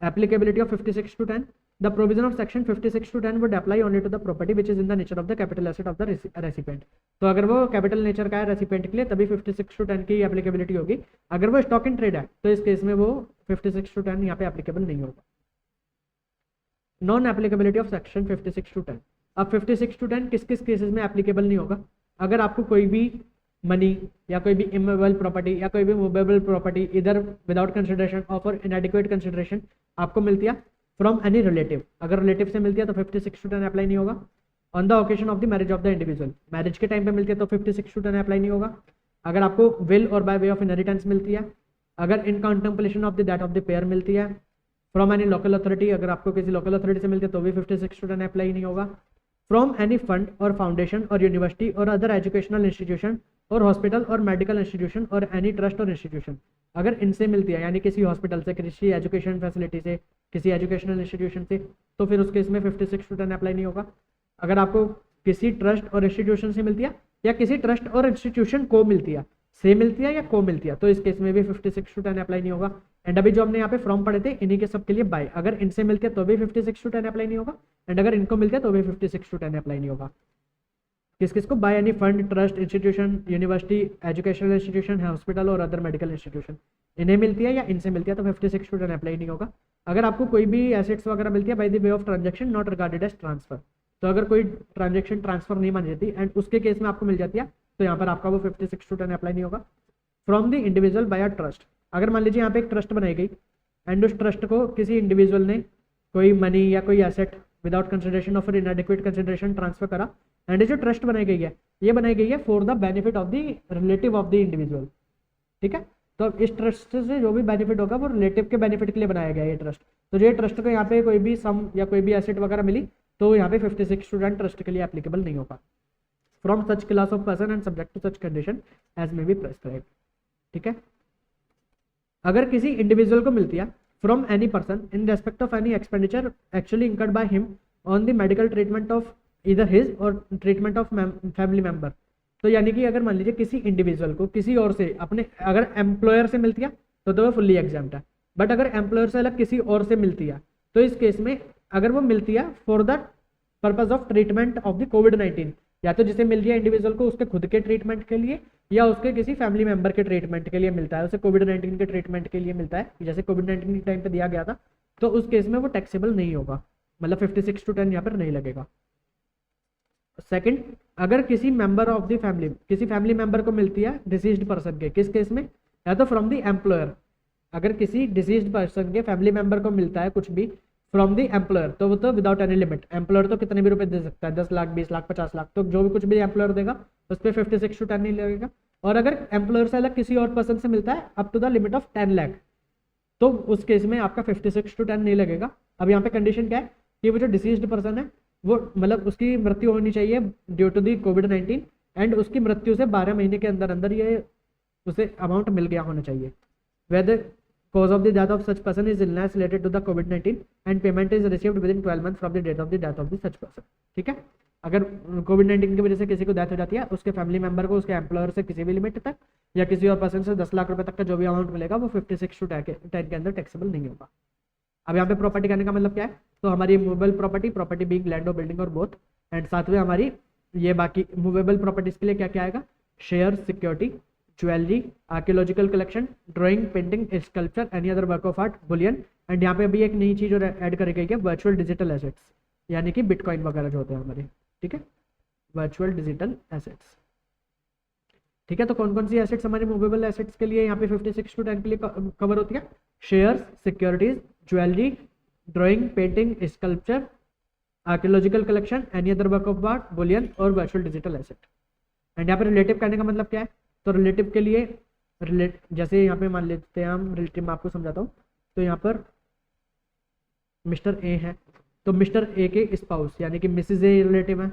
Applicability of 56 to 10, the provision of section 56 to 10 would apply only to the property which is in the nature of the capital asset of the recipient. तो अगर वो capital nature का है recipient के लिए तभी 56 to 10 की एप्लीकेबिलिटी होगी। अगर वो स्टॉक इन ट्रेड है तो इस केस में वो 56 to 10 यहाँ पे एप्लीकेबल नहीं होगा। Non applicability of section 56 to 10, अब 56 to 10 किस किस केसेस में एप्लीकेबल नहीं होगा। अगर आपको कोई भी मनी या कोई भी इमूवेबल प्रॉपर्टी या कोई भी मूवेबल प्रॉपर्टी इधर विदाउट कंसिडरेशन और फॉर इनएडिक्वेट कंसिडरेशन आपको मिलती है फ्रॉम एनी रिलेटिव, अगर रिलेटिव से मिलती है तो 56 to 10 अप्लाई नहीं होगा। On the occasion of the marriage of the individual, marriage के टाइम पे मिलती है तो 56 to 10 अप्लाई नहीं होगा। अगर आपको विल और बाय वे ऑफ इनहेरिटेंस मिलती है, अगर in contemplation of the death of the payer मिलती है, फ्रॉम एनी लोकल अथॉरिटी, अगर आपको किसी लोकल अथॉरिटी से मिलती है तो भी 56 to 10 अप्लाई नहीं होगा। फ्रॉम एनी फंड और फाउंडेशन और यूनिवर्सिटी और अदर एजुकेशनल इंस्टीट्यूशन और हॉस्पिटल और मेडिकल इंस्टीट्यूशन और एनी ट्रस्ट और इंस्टीट्यूशन, अगर इनसे मिलती है यानी किसी हॉस्पिटल से, किसी एजुकेशन फैसिलिटी से, किसी एजुकेशनल इंस्टीट्यूशन से, तो फिर उस केस में 56 to 10 अप्लाई नहीं होगा। अगर आपको किसी ट्रस्ट और इंस्टीट्यूशन से मिलती है या किसी ट्रस्ट और इंस्टीट्यूशन को मिलती है, से मिलती है या को मिलती है, तो इस केस में भी 56:10 अप्लाई नहीं होगा। एंड अभी जो हमने यहाँ पे फ्रॉम पढ़े थे इन्हीं के सब के लिए बाय, अगर इनसे मिलती है तो भी 56:10 अप्लाई नहीं होगा, एंड अगर इनको मिलती है तो भी 56:10 अप्लाई नहीं होगा। किस किस को? By any fund, trust, institution, university, educational institution है, हॉस्पिटल और अदर मेडिकल इंस्टीट्यूशन, इन्हें मिलती है या इनसे मिलती है तो 56:10 अप्लाई नहीं होगा। अगर आपको कोई भी एसेट्स वगैरह मिलती है by the way of transaction not regarded as transfer, तो अगर कोई ट्रांजेक्शन ट्रांसफर नहीं मानी जाती एंड उसके केस में आपको मिल जाती है तो यहाँ पर आपका वो 56:10 अप्लाई नहीं होगा। From the individual bye a trust, अगर मान लीजिए यहाँ पे एक ट्रस्ट बनाई गई एंड उस ट्रस्ट को किसी इंडिविजुअल ने कोई मनी या कोई asset without consideration of इनएडिक्वेट consideration transfer करा, एंड जो ट्रस्ट बनाई गई है ये बनाई गई है for the benefit of the relative of the individual, ठीक है। तो अब इस ट्रस्ट से जो भी बेनिफिट होगा वो रिलेटिव के बेनिफिट के लिए बनाया गया है ये ट्रस्ट, तो ये ट्रस्ट को यहाँ पे कोई भी सम या कोई भी एसेट वगैरह मिली तो यहाँ पे 56:10 ट्रस्ट के लिए एप्लीकेबल नहीं होगा। From such class of person and subject to such condition as may be prescribe, ठीक है। अगर किसी इंडिविजुअल को मिलती है from any person in respect of any expenditure actually incurred by him on the medical treatment of either his और treatment of family member, तो यानी कि अगर मान लीजिए किसी इंडिविजुअल को किसी और से अपने अगर एम्प्लॉयर से मिलती है तो वो फुल्ली एग्जाम्प्ट है, बट अगर एम्प्लॉयर से अलग किसी और से मिलती है तो इस केस में अगर वो मिलती है for the purpose of treatment of the कोविड-19, या तो जिसे मिल रही है इंडिविजुअल को उसके खुद के ट्रीटमेंट के लिए या उसके किसी फैमिली मेंबर के ट्रीटमेंट के लिए मिलता है, उसे कोविड-19 के ट्रीटमेंट के लिए मिलता है जैसे कोविड-19 के टाइम पे दिया गया था, तो उस केस में वो टैक्सेबल नहीं होगा, मतलब 56:10 यहाँ पर नहीं लगेगा। सेकंड, अगर किसी मेंबर ऑफ द फैमिली किसी फैमिली मेंबर को मिलती है डिसीज्ड पर्सन के, किस केस में? या तो फ्रॉम द एम्प्लॉयर, अगर किसी डिसीज्ड पर्सन के फैमिली मेंबर को मिलता है कुछ भी फ्रॉम द एम्प्लॉयर तो वो तो विदाउट एनी लिमिट, एम्प्लॉयर तो कितने भी रुपए दे सकता है, 10 लाख 20 लाख 50 लाख, तो जो भी कुछ भी एम्प्लॉयर देगा उस पर 56:10 नहीं लगेगा। और अगर एम्प्लॉयर से अलग किसी और पर्सन से मिलता है up to the limit of 10 lakh तो उस केस में आपका 56:10 नहीं लगेगा। अब यहाँ पे कंडीशन क्या है कि वो जो डिसीज्ड पर्सन है वो मतलब उसकी मृत्यु होनी चाहिए ड्यू टू दी कोविड-19 एंड उसकी मृत्यु से 12 महीने के अंदर अंदर ये उसे अमाउंट मिल गया होना चाहिए। Whether cause of the death of such person is illness related to the COVID-19 and payment is received within 12 months from the date of the death of the such person, ठीक है। अगर कोविड-19 की वजह से किसी को डेथ हो जाती है उसके फैमिली मेंबर को उसके एम्प्लॉयर से किसी भी लिमिट तक या किसी और पर्सन से 10 लाख रुपए तक का जो भी अमाउंट मिलेगा वो 56:10 के अंदर टैक्सेबल नहीं होगा। अब यहाँ पे प्रॉपर्टी करने का मतलब क्या है, तो हमारी मूवेबल प्रॉपर्टी बीइंग लैंड और बिल्डिंग और बोथ, एंड साथ में हमारी ये बाकी मूवेबल प्रॉपर्टीज के लिए क्या क्या आएगा, share, security, jewellery, archaeological collection, drawing, painting, sculpture, any other work of art, Boolean, and यहाँ पे अभी एक नई चीज और ऐड करी गई है वर्चुअल डिजिटल एसेट्स, यानी कि बिटकॉइन वगैरह जो होते हैं हमारे, ठीक है, वर्चुअल डिजिटल एसेट्स, ठीक है। तो कौन कौन सी एसेट्स हमारे मूवेबल एसेट्स के लिए यहाँ पे 56:10 के लिए कवर होती है, shares, securities, jewellery, drawing, painting, sculpture, archaeological collection, any other work of art, Boolean और वर्चुअल डिजिटल एसेट। एंड यहाँ पे रिलेटिव करने का मतलब क्या है, तो रिलेटिव के लिए जैसे यहाँ पे मान लेते हैं हम रिलेटिव, मैं आपको समझाता हूँ। तो यहाँ पर मिस्टर ए है तो मिस्टर ए के स्पाउस यानी कि मिसेज ए रिलेटिव है,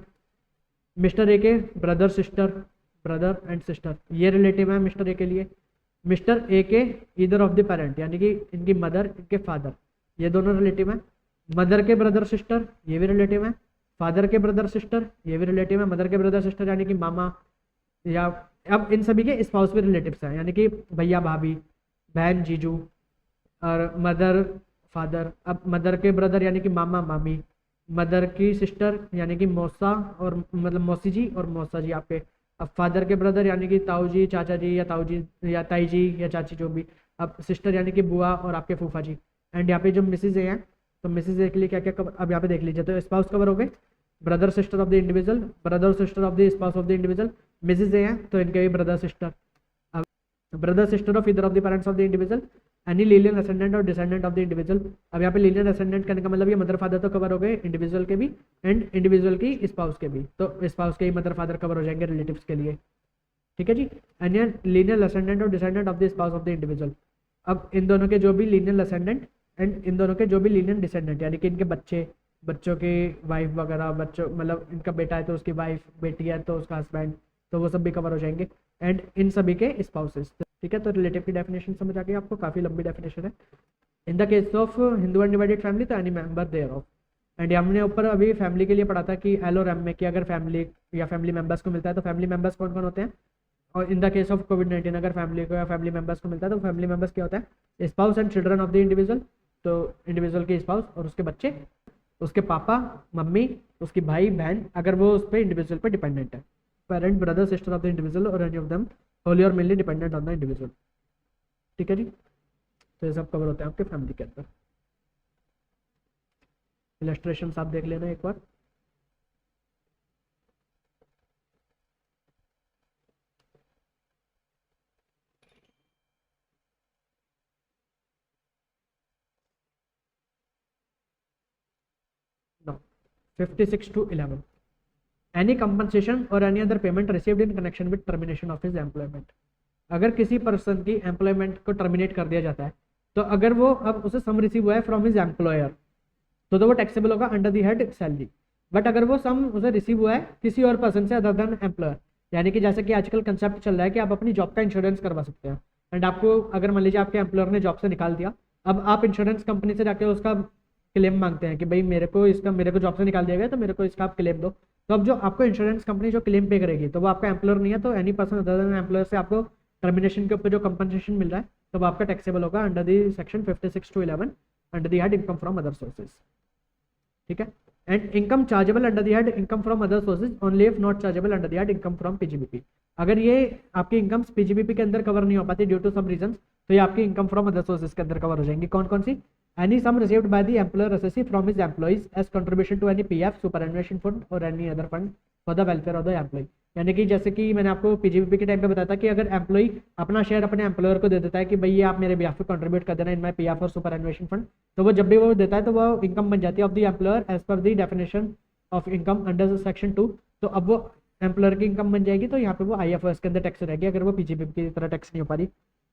मिस्टर ए के ब्रदर एंड सिस्टर ये रिलेटिव है मिस्टर ए के लिए, मिस्टर ए के ईदर ऑफ द पेरेंट यानी कि इनकी मदर इनके फादर ये दोनों रिलेटिव हैं, मदर के ब्रदर सिस्टर ये भी रिलेटिव है, फादर के ब्रदर सिस्टर ये भी रिलेटिव है, मदर के ब्रदर सिस्टर यानी कि मामा, या अब इन सभी के स्पाउस भी रिलेटिव्स हैं यानी कि भैया भाभी, बहन जीजू और मदर फादर। अब मदर के ब्रदर यानी कि मामा मामी, मदर की सिस्टर यानी कि मौसा और मतलब मौसी जी और मौसा जी आपके। अब फादर के ब्रदर यानी कि ताऊ जी, चाचा जी या ताऊ जी या ताई जी या चाची जो भी। अब सिस्टर यानी कि बुआ और आपके फूफा जी। एंड यहाँ पे जो मिसेज हैं तो मिसेज ए के लिए क्या क्या कवर, अब यहाँ पे देख लीजिए। तो स्पाउस कवर हो गए, brother sister of the individual, brother sister of the spouse of the individual. Mrs A हैं तो इनके भी brother sister, brother sister of either of the parents of the individual, any linear ascendant और descendant of the individual. अब यहाँ पे linear ascendant करने का मतलब ये मदर फादर तो कवर हो गए इंडिविजुअल के भी एंड इंडिविजुअल की स्पाउस के भी, तो स्पाउस के ही मदर फादर कवर हो जाएंगे रिलेटिव्स के लिए, ठीक है जी। एनी लीनियर असेंडेंट और descendant of the spouse of the individual. अब इन दोनों के जो भी लीनियर असेंडेंट एंड इन दोनों के जो भी लीनियर डिसेंडेंट यानी कि इनके बच्चे, बच्चों के वाइफ वगैरह, बच्चों मतलब इनका बेटा है तो उसकी वाइफ, बेटी है तो उसका हस्बैंड, तो वो सब भी कवर हो जाएंगे एंड इन सभी के स्पाउसेस, ठीक है। तो रिलेटिव की डेफिनेशन समझ आ गई आपको, काफ़ी लंबी डेफिनेशन है। In the case of Hindu undivided family तो any member thereof. And हमने ऊपर अभी फैमिली के लिए पढ़ा था कि एल और एम में कि अगर फैमिली या फैमिली मेंबर्स को मिलता है तो फैमिली मेंबर्स कौन कौन होते हैं, और इन द केस ऑफ कोविड-19 अगर फैमिली को या फैमिली मेंबर्स को मिलता है तो फैमिली मेंबर्स क्या होता है, spouse and children of the individual. तो इंडिविजुअल के स्पाउस और उसके बच्चे, उसके पापा मम्मी, उसकी भाई बहन, अगर वो उस पर इंडिविजुअल पे डिपेंडेंट है, parent brother sister of the individual और एनी ऑफ देम होली और mainly dependent on the individual. ठीक है जी, तो ये सब कवर होते हैं आपके फैमिली के अंदर। इलस्ट्रेशन आप देख लेना एक बार। Now, 56 to 11. Any compensation or any other payment received in connection with termination of his employment. अगर किसी पर्सन की एम्प्लॉयमेंट को टर्मिनेट कर दिया जाता है तो अगर वो अब उसे सम रिसीव हुआ है फ्रॉम हिज एम्प्लॉयर तो वो टैक्सेबल होगा under the head salary. But अगर वो सम उसे रिसीव हुआ है किसी और पर्सन से अदर देन एम्प्लॉयर, यानी कि जैसे कि आजकल कंसेप्ट चल रहा है कि आप अपनी जॉब का इंश्योरेंस करवा सकते हैं एंड आपको अगर मान लीजिए आपके एम्प्लॉयर ने जॉब से निकाल दिया, अब आप इंश्योरेंस कंपनी से जाके उसका क्लेम मांगते हैं कि भाई मेरे को जॉब से निकाल दिया गया तो मेरे को इसका आप क्लेम दो। तो अब जो आपको इंश्योरेंस कंपनी जो क्लेम पे करेगी तो वो आपका एम्प्लॉयर नहीं है, तो any person other than employer से आपको टर्मिनेशन के ऊपर जो कंपनसेशन मिल रहा है तो वो आपका टैक्सेबल होगा under the section 56 to 11 under the head income from other sources. ठीक है, and income chargeable under the head income from other sources only if not chargeable under the head income from PGBP. अगर ये आपकी incomes PGBP के अंदर cover नहीं हो पाती ड्यू टू सम रीजंस तो ये आपकी इनकम फ्रॉम अदर सोर्सेज के अंदर कवर हो जाएंगी। कौन कौन सी? Any sum received by the employer SSC from his employees as contribution to any PF superannuation fund और any other fund for the welfare of the employee. यानी कि जैसे कि मैंने आपको पीजीबीपी के टाइम पे बताया था कि अगर एम्प्लॉय अपना शेयर अपने एम्प्लॉयर को दे देता है कि भाई ये आप मेरे बिहाफ पे कंट्रीब्यूट कर देना इन माय पीएफ और सुपरएनुएशन फंड, तो वो जब भी वो देता है तो वो इनकम बन जाती है of the employer as per the definition of income under section 2। तो अब वो एम्प्लॉयर की इनकम बन जाएगी तो यहाँ पे वो आईएफओएस के अंदर टैक्स रहेगी अगर वो पीजीबीपी की तरह टैक्स नहीं हो पा रही।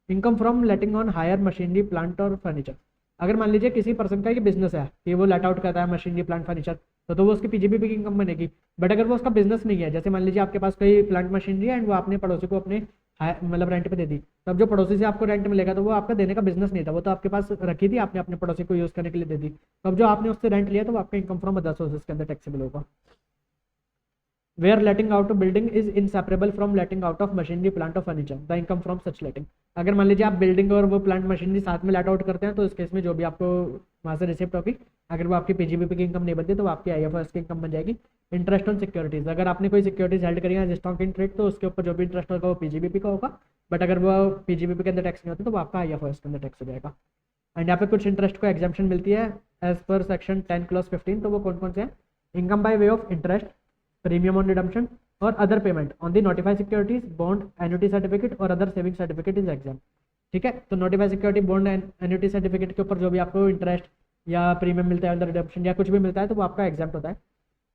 Income from letting on hire machinery plant और फर्नीचर। अगर मान लीजिए किसी पर्सन का ये बिजनेस है कि वो लेट आउट करता है मशीनरी प्लांट फर्नीचर तो वो उसकी पीजीबीपी की इनकम बनेगी। बट अगर वो उसका बिजनेस नहीं है, जैसे मान लीजिए आपके पास कोई प्लांट मशीनरी है एंड वो आपने पड़ोसी को अपने मतलब रेंट पे दे दी, तब जो पड़ोसी से आपको रेंट मिलेगा तो वो आपका देने का बिजनेस नहीं था, वो तो आपके पास रखी थी, आपने अपने पड़ोसी को यूज करने के लिए दे दी। तब जो आपने उससे रेंट लिया तो वो आपका इनकम फ्रॉम अदर सोर्सेज के अंदर टैक्सेबल होगा। Where letting out of building is inseparable from letting out of machinery, plant or furniture, the income from such letting। अगर मान लीजिए आप बिल्डिंग और वो प्लांट मशीनरी साथ में लेट आउट करते हैं तो इस केस में जो भी आपको वहाँ से रिसिप्ट होगी अगर वो आपकी पीजीबीपी की इनकम नहीं बनती तो वो आपकी आईएफओएस की इनकम बन जाएगी। इंटरेस्ट ऑन सिक्योरिटीज, अगर आपने कोई सिक्योरिटीज हेल्ड करी है स्टॉक इन ट्रेड तो उसके ऊपर जो भी इंटरेस्ट होगा वो पीजीबीपी का होगा। बट अगर वो पीजीबीपी के अंदर टैक्स नहीं होती तो वो आपका आईएफओएस के अंदर टैक्स हो जाएगा। एंड यहाँ पे कुछ इंटरेस्ट को एग्जाम्पशन मिलती है एज पर सेक्शन 10 क्लॉज 15। तो वो कौन कौन से हैं? Income by way of interest, premium on redemption और other payment on the notified securities, bond, annuity certificate और other saving certificate is exempt. ठीक है, तो notified security, bond, annuity certificate के ऊपर जो भी आपको इंटरेस्ट या प्रीमियम मिलता है, अंदर रिडम्पशन या कुछ भी मिलता है तो वो आपका एग्जाम्प्ट होता है।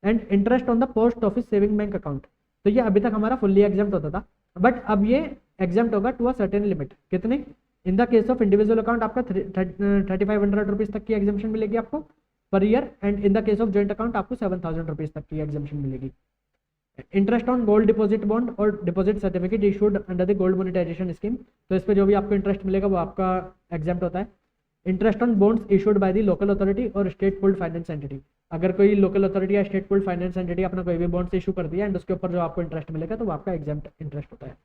And interest on the post office saving bank account, तो ये अभी तक हमारा फुल्ली एग्जाम्प्ट होता था बट अब ये एग्जाम्प्ट होगा टू अ सर्टेन लिमिट। कितने? In the case of individual account आपका 3500 रुपीज़ तक की एग्जाम्पशन मिलेगी आपको per year, and in the case of joint account आपको 7000 रुपीज़ तक की एग्जाम्पशन मिलेगी। Interest on gold deposit bond और deposit certificate issued under the gold monetisation scheme, तो इस पर जो भी आपको इंटरेस्ट मिलेगा वो आपका एग्जाम्प्ट होता है। Interest on bonds issued by the local authority और स्टेट पुल्ड फाइनेंस एंटिटी, अगर कोई लोकल अथॉरिटी या स्टेट पुल्ड फाइनेंस एंटिटी अपना कोई भी बॉन्ड्स इशू कर दिया एंड उसके ऊपर जो आपको इंटरेस्ट मिलेगा तो वो आपका एग्जाम्प्ट इंटरेस्ट होता है।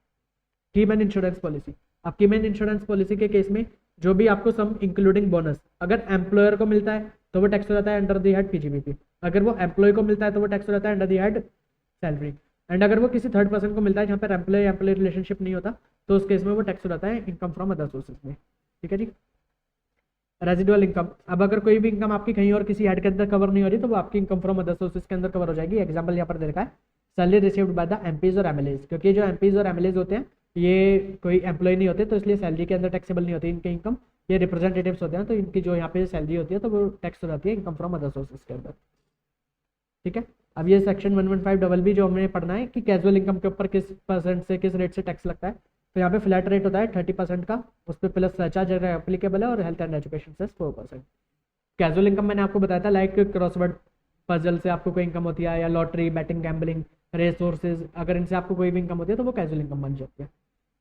की मैन इंश्योरेंस पॉलिसी, अब की मैन इंश्योरेंस पॉलिसी के केस में जो भी आपको सम इंक्लूडिंग बोनस अगर एम्प्लॉयर को मिलता है तो वो टैक्स हो जाता है अंडर द हेड पीजीबीपी, अगर वो एम्प्लॉय को मिलता है तो वो टैक्स हो जाता है under the head salary, and अगर वो किसी थर्ड पर्सन को मिलता है जहाँ पर एम्प्लॉय रिलेशनशिप नहीं होता तो उस केस में वो टैक्स हो जाता है इनकम फ्रॉम अदर सोर्सेज में। ठीक है जी। रेजिडुअल इनकम, अब अगर कोई भी इनकम आपकी कहीं और किसी हेड के अंदर कवर नहीं हो रही तो वो आपकी इनकम फ्रॉम अदर सोर्सेज के अंदर कवर हो जाएगी। एग्जांपल यहाँ पर दे रखा है salary received by the MPs और एमएलएज, क्योंकि जो एमपीज और एमएलएज होते हैं ये कोई एम्प्लॉय नहीं होते तो इसलिए सैलरी के अंदर टैक्सेबल नहीं होती इनकी इनकम, ये रिप्रेजेंटेटिव्स होते हैं तो इनकी जो यहाँ पे सैलरी होती है तो वो टैक्स हो जाती है इनकम फ्रॉम अदर सोर्सेज के अंदर। ठीक है, अब ये सेक्शन 115 भी जो हमने पढ़ना है कि कैजुअल इनकम के ऊपर किस परसेंट से किस रेट से टैक्स लगता है, तो यहाँ पे फ्लैट रेट होता है 30% का, उस पर प्लस सरचार्ज अगर एप्लीकेबल है और हेल्थ एंड एजुकेशन से 4%। कैजुअल इनकम मैंने आपको बताया था लाइक क्रॉसवर्ड पजल से आपको कोई इनकम होती है या lottery, betting, gambling, race sources, अगर इनसे आपको कोई भी इनकम होती है तो वो कैजुअल इनकम बन जाती है।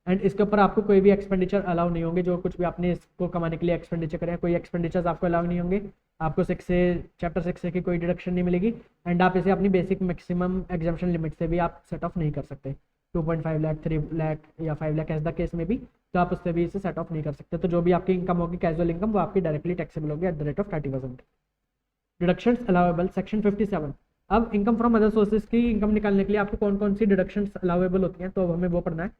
एंड इसके ऊपर आपको कोई भी एक्सपेंडिचर अलाउ नहीं होंगे, जो कुछ भी आपने इसको कमाने के लिए एक्सपेंडिचर करें कोई एक्सपेंडिचर्स आपको अलाउ नहीं होंगे, आपको चैप्टर 6 से की कोई डिडक्शन नहीं मिलेगी एंड आप इसे अपनी बेसिक मैक्सिमम एग्जाम्पशन लिमिट से भी आप सेट ऑफ नहीं कर सकते। 2.5 लाख, 3 लाख या 5 लाख एज द केस में भी, तो आप उससे भी इसे सेट ऑफ नहीं कर सकते। तो जो भी आपकी इनकम होगी कैजुअल इनकम, वो आपकी डायरेक्टली टैक्सेबल होगी at the rate of 30%। Deductions allowable section 57। अब इनकम फ्रॉम अदर सोर्सेज की इनकम निकालने के लिए आपको कौन कौन सी डिडक्शंस अलाउेबल होती हैं, तो हमें वो पढ़ना है।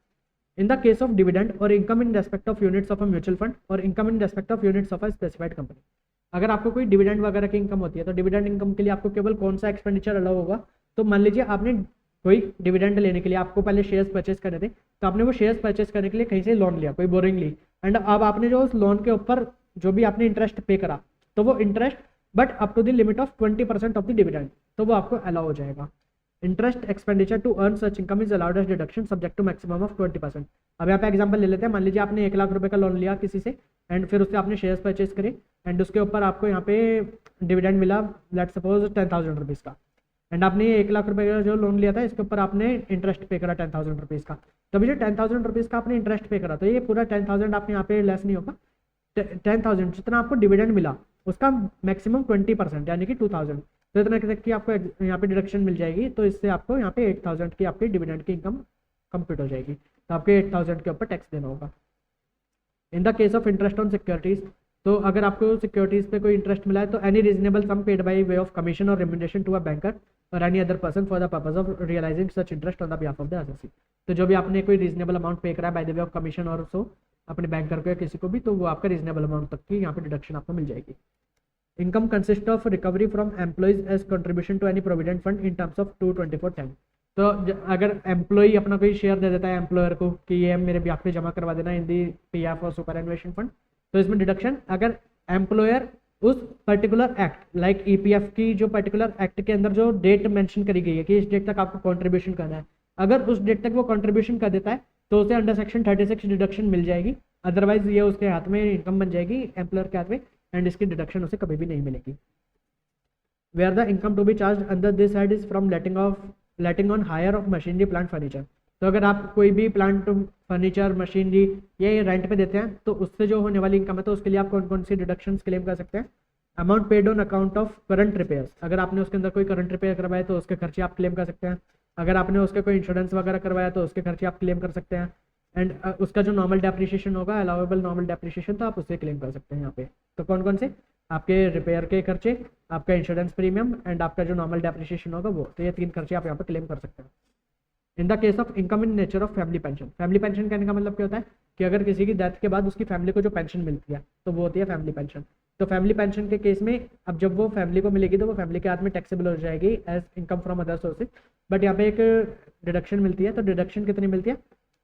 In the case of dividend और income in respect of units of a mutual fund और income in respect of units of a specified company. अगर आपको कोई डिविडेंड वगैरह की इनकम होती है तो डिविडेंड इनकम के लिए आपको केवल कौन सा एक्सपेंडिचर अलाउ होगा, तो मान लीजिए आपने कोई डिविडेंड लेने के लिए आपको पहले शेयर्स परचेस करने थे, तो आपने वो शेयर्स परचेस करने के लिए कहीं से लोन लिया, कोई बोरिंग ली, एंड अब आपने जो उस लोन के ऊपर जो भी आपने इंटरेस्ट पे करा, तो वो interest but up to the limit of 20% of the dividend, तो वो आपको अलाउ हो जाएगा। Interest expenditure to earn such income is allowed as deduction subject to maximum of 20%। अब यहाँ पे एग्जांपल ले लेते हैं, मान लीजिए आपने 1 लाख रुपए का लोन लिया किसी से, एंड फिर उससे आपने शेयर्स परचेस करे, एंड उसके ऊपर आपको यहाँ पे डिविडेंड मिला लेट्स सपोज 10,000 रुपीज़ का, एंड आपने 1 लाख रुपए का जो लोन लिया था इसके ऊपर आपने इंटरेस्ट पे करा 10,000 रुपीज़ का। तभी जो 10,000 रुपीज़ का आपने इंटरेस्ट पे करा, तो ये पूरा 10,000 आपने यहाँ पे लेस नहीं होगा, 10,000 जितना आपको डिविडेंड मिला उसका मैक्सिमम 20% यानी कि 2,000, तो इतना तक की आपको यहाँ पे डिडक्शन मिल जाएगी। तो इससे आपको यहाँ पे 8,000 की आपकी डिविडेंड की इनकम कंप्यूट हो जाएगी, तो आपके 8,000 के ऊपर टैक्स देना होगा। इन the case of interest on securities, तो अगर आपको सिक्योरिटीज पे कोई इंटरेस्ट मिला है तो any reasonable sum paid by way of commission और रेम्युनरेशन टू अ बैंकर और any other person for the purpose of realising such interest on the behalf of the assessee. तो जो भी आपने कोई रीजनेबल अमाउंट पे करा है by the way of commission और सो अपने बैंकर को या किसी को भी, तो वो आपका रीजनेबल अमाउंट तक की यहाँ पे डिडक्शन आपको मिल जाएगी। Income consist of recovery from employees as contribution to any provident fund in terms of 224(10)। तो अगर एम्प्लॉई अपना कोई शेयर दे देता है एम्प्लॉयर को कि ये मेरे बिहाफ पे जमा करवा देना इन दी पीएफ और सुपरएनुएशन फंड, तो इसमें डिडक्शन अगर एम्प्लॉयर उस पर्टिकुलर एक्ट लाइक ईपीएफ की जो पर्टिकुलर एक्ट के अंदर जो डेट मेंशन करी गई है कि इस डेट तक आपको कंट्रीब्यूशन करना है, अगर उस डेट तक वो कंट्रीब्यूशन कर देता है तो उसे अंडर सेक्शन 36 डिडक्शन मिल जाएगी। अदरवाइज ये उसके हाथ में इनकम बन जाएगी एम्प्लॉयर के हाथ में, एंड इसकी डिडक्शन उसे कभी भी नहीं मिलेगी। Where the income to be charge under this head is from letting on hire of machinery plant furniture. तो अगर आप कोई भी प्लांट फर्नीचर मशीनरी ये रेंट पे देते हैं तो उससे जो होने वाली इनकम है, तो उसके लिए आप कौन कौन सी डिडक्शन क्लेम कर सकते हैं। Amount paid on account of current repairs, अगर आपने उसके अंदर कोई करंट रिपेयर करवाया तो उसके खर्चे आप क्लेम कर सकते हैं। अगर आपने उसके कोई इंश्योरेंस वगैरह करवाया तो उसके खर्चे आप क्लेम कर सकते हैं। एंड उसका जो नॉर्मल डेप्रिशिएशन होगा, अलाउेबल नॉर्मल डेप्रिशिएशन, तो आप उससे क्लेम कर सकते हैं यहाँ पे। तो कौन कौन से, आपके रिपेयर के खर्चे, आपका इंश्योरेंस प्रीमियम एंड आपका जो नॉर्मल डेप्रिशिएशन होगा वो, तो ये 3 खर्चे आप यहाँ पे क्लेम कर सकते हैं। इन the case of income in nature of family pension, family pension कहने का मतलब क्या होता है कि अगर किसी की डेथ के बाद उसकी फैमिली को जो पेंशन मिलती है तो वो होती है फैमिली पेंशन। तो फैमिली पेंशन के केस में अब जब वो फैमिली को मिलेगी तो वो फैमिली के हाथ में टैक्सेबल हो जाएगी as income from other sources. But यहाँ पे एक डिडक्शन मिलती है, तो डिडक्शन कितनी मिलती है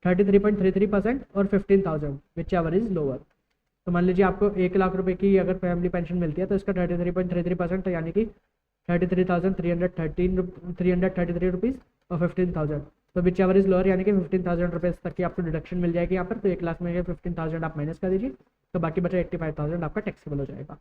33.33% और 15,000 विच एवर इज लोअर। तो मान लीजिए आपको 1 लाख रुपए की अगर फैमिली पेंशन मिलती है तो इसका 33.33% तो यानी कि 33,333 रुपीज़ और 15,000, तो विच एवर इज लोअर यानी कि 15,000 रुपीज़ तक की आपको डिडक्शन मिल जाएगी यहाँ पर। तो 1 लाख में 15,000 आप माइनस कर दीजिए, तो बाकी बचा 85,000 आपका टैक्सेबल हो जाएगा।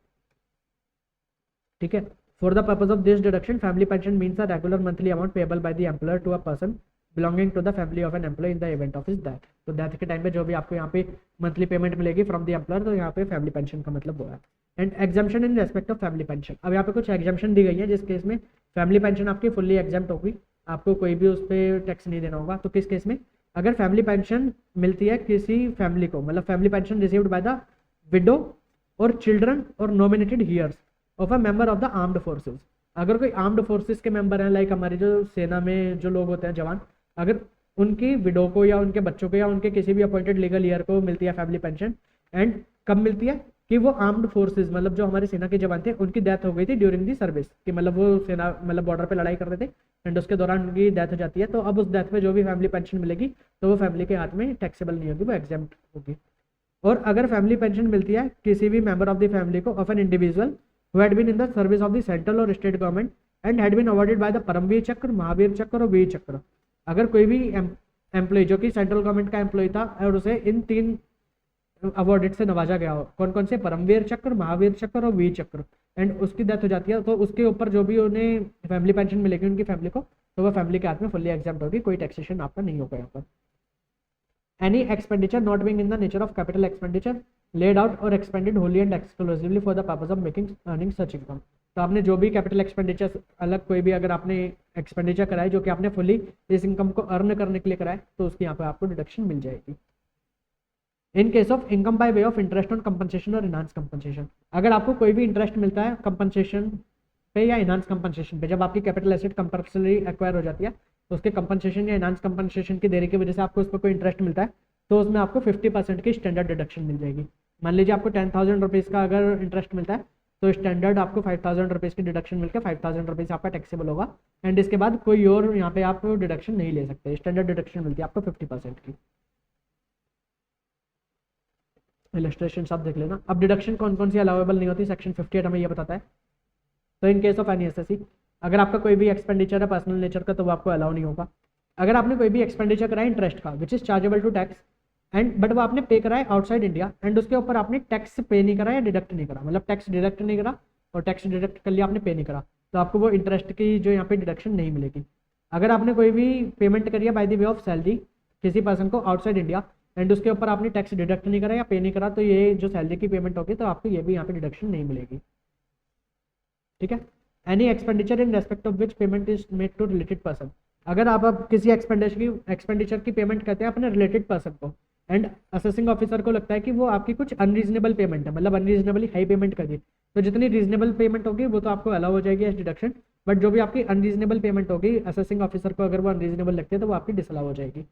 ठीक है। For the purpose of this deduction family pension means a regular monthly amount payable by the employer to a person belonging to the family of an employee in the event of his death. तो death के time पे जो भी आपको यहाँ पे monthly payment मिलेगी from the employer, तो यहाँ पे फैमिली पेंशन का मतलब वो है। And exemption in respect of family pension, अब यहाँ पे कुछ एग्जाम्पशन दी गई है जिस केस में फैमिली पेंशन आपकी फुल्ली एग्जाम्प्ट होगी, आपको कोई भी उस पर टैक्स नहीं देना होगा। तो किस केस में, अगर फैमिली पेंशन मिलती है किसी फैमिली को, मतलब family pension received by the widow और चिल्ड्रन और nominated heirs of a member of the armed forces. अगर कोई आर्म्ड फोर्सेज के मेंबर हैं, लाइक हमारे जो सेना में जो लोग होते हैं जवान, अगर उनकी विडो को या उनके बच्चों को या उनके किसी भी अपॉइंटेड लीगल ईयर को मिलती है फैमिली पेंशन, एंड कब मिलती है कि वो आर्म्ड फोर्सेज मतलब जो हमारे सेना के जवान थे उनकी डेथ हो गई थी ड्यूरिंग दी सर्विस, कि मतलब वो सेना मतलब बॉर्डर पे लड़ाई कर रहे थे एंड उसके दौरान उनकी डेथ हो जाती है। तो अब उस डेथ पे जो भी फैमिली पेंशन मिलेगी तो वो फैमिली के हाथ में टैक्सेबल नहीं होगी, वो एग्जाम्प्ट होगी। और अगर फैमिली पेंशन मिलती है किसी भी मेंबर ऑफ द फैमिली को of an individual who had been in the service of the central और state government and had been awarded by the Paramvir Chakra, Mahavir चक्र और वीर चक्र। अगर कोई भी एम्प्लॉय जो कि सेंट्रल गवर्नमेंट का एम्प्लॉय था और उसे इन 3 अवार्डेड से नवाजा गया हो, कौन कौन से, परमवीर चक्र, महावीर चक्र और वीर चक्र, एंड उसकी डेथ हो जाती है, तो उसके ऊपर जो भी उन्हें फैमिली पेंशन मिलेगी उनकी फैमिली को, तो वो फैमिली के हाथ में फुल्ली एग्जाम्प्ट होगी, कोई टैक्सेशन आपका नहीं होगा यहाँ पर। Any expenditure not being in the nature of capital expenditure laid out or expended wholly and exclusively for the purpose of making earning such income। तो आपने जो भी कैपिटल एक्सपेंडिचर अलग कोई भी अगर आपने एक्सपेंडिचर कराए जो कि आपने फुली इस इनकम को अर्न करने के लिए कराए तो उसकी यहाँ पे आपको डिडक्शन मिल जाएगी। In case of income by way of interest on compensation और इनहांस कंपनसेशन, अगर आपको कोई भी इंटरेस्ट मिलता है कंपनसेशन पे या इनहांस कंपनसेशन पे, जब आपकी कैपिटल एसेट कंपल्सरी एक्वायर हो जाती है तो उसके कंपनसेशन या इनहांस कंपनसेशन की देरी की वजह से आपको उस पर कोई इंटरेस्ट मिलता है तो उसमें आपको 50% की स्टैंडर्ड डिडक्शन मिल जाएगी। मान लीजिए आपको 10,000 रुपीज़ का अगर इंटरेस्ट मिलता है तो स्टैंडर्ड आपको 5,000 रुपीज़ की डिडक्शन मिलकर 5,000 रुपीज़ आपका टैक्सेबल होगा। एंड इसके बाद कोई और यहाँ पे आप डिडक्शन नहीं ले सकते, स्टैंडर्ड डिडक्शन मिलती है आपको 50% की। इलस्ट्रेशन आप देख लेना। अब डिडक्शन कौन कौन सी अलाउेबल नहीं होती, सेक्शन 58 हमें ये बताता है। तो in case of any SSC, अगर आपका कोई भी एक्सपेंडिचर है पर्सनल नेचर का तो वो आपको अलाउ नहीं होगा। अगर आपने कोई भी एक्सपेंडिचर कराया इंटरेस्ट का which is chargeable to tax and but वो आपने पे कराया आउटसाइड इंडिया एंड उसके ऊपर आपने टैक्स पे नहीं करा या डिडक्ट नहीं करा, मतलब टैक्स डिडक्ट नहीं करा और टैक्स डिडक्ट कर लिया आपने पे नहीं करा, तो आपको वो इंटरेस्ट की जो यहाँ पे डिडक्शन नहीं मिलेगी। अगर आपने कोई भी पेमेंट करी है by the way of salary किसी पर्सन को आउटसाइड इंडिया एंड उसके ऊपर आपने टैक्स डिडक्ट नहीं करा या पे नहीं करा तो ये जो सैलरी की पेमेंट होगी तो आपको ये भी यहाँ पे डिडक्शन नहीं मिलेगी। ठीक है। Any expenditure in respect of which payment is made to related person, अगर आप अब किसी एक्सपेंडिचर की पेमेंट करते हैं अपने रिलेटेड पर्सन को एंड असेसिंग ऑफिसर को लगता है कि वो आपकी कुछ अनरीजनेबल पेमेंट है, मतलब अनरीजनेबली हाई पेमेंट कर दी, तो जितनी रीजनेबल पेमेंट होगी वो तो आपको अलाउ हो जाएगी एज डिडक्शन, बट जो भी आपकी अनरीजनेबल पेमेंट होगी असेसिंग ऑफिसर को अगर वो अनरीजनेबल लगती है तो वो आपकी डिसअलाउ हो जाएगी।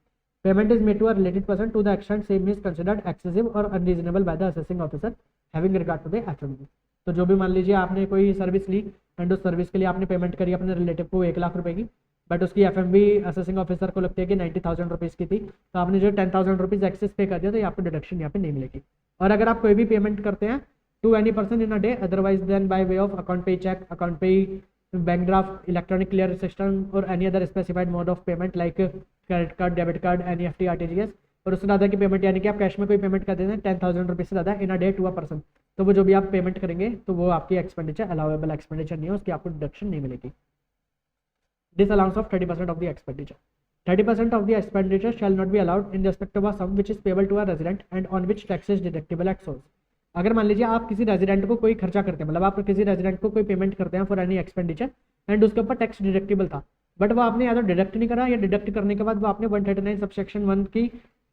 Payment is made to a related person to the extent same is considered excessive और unreasonable by the assessing officer having regard to the FMV. तो जो भी मान लीजिए आपने कोई सर्विस ली एंड उस सर्विस के लिए आपने पेमेंट करी अपने रिलेटिव को 1 लाख रुपए की, बट उसकी एफएमवी असेसिंग ऑफिसर को लगती है कि 90,000 रुपीज़ की थी, तो आपने जो 10,000 रुपीज़ एक्सेस पे कर दिया तो आपको डिडक्शन यहाँ पे नहीं मिलेगी। और अगर आप कोई भी पेमेंट करते हैं to any person in a day otherwise than by way of account payee cheque, account payee bank draft, electronic clear system और any other specified mode of payment like credit card, debit card, NEFT, RTGS, और उससे ज़्यादा की payment यानी कि आप cash में कोई पेमेंट कर देते हैं 10,000 रुपीज़ से ज़्यादा in a day to a person, तो वो जो भी आप पेमेंट करेंगे तो वो आपकी एक्सपेंडिचर अलाउेबल एक्सपेंडिचर नहीं है, उसकी आपको डिडक्शन नहीं मिलेगी। Disallowance of 30% of the expenditure. 30% of the expenditure shall not be allowed in respect of a sum which is payable to a resident and on which tax is deductible at source. अगर मान लीजिए आप किसी resident को कोई खर्चा करते हैं, मतलब आप किसी रेजिडेंट को कोई पेमेंट करते हैं फॉर एनी एक्सपेंडिचर एंड उसके ऊपर टैक्स डिडक्टिबल था, बट वो आपने या तो डिडक्ट नहीं करा या डिडक्ट करने के बाद वो आपने 139 सबसेक्शन 1 की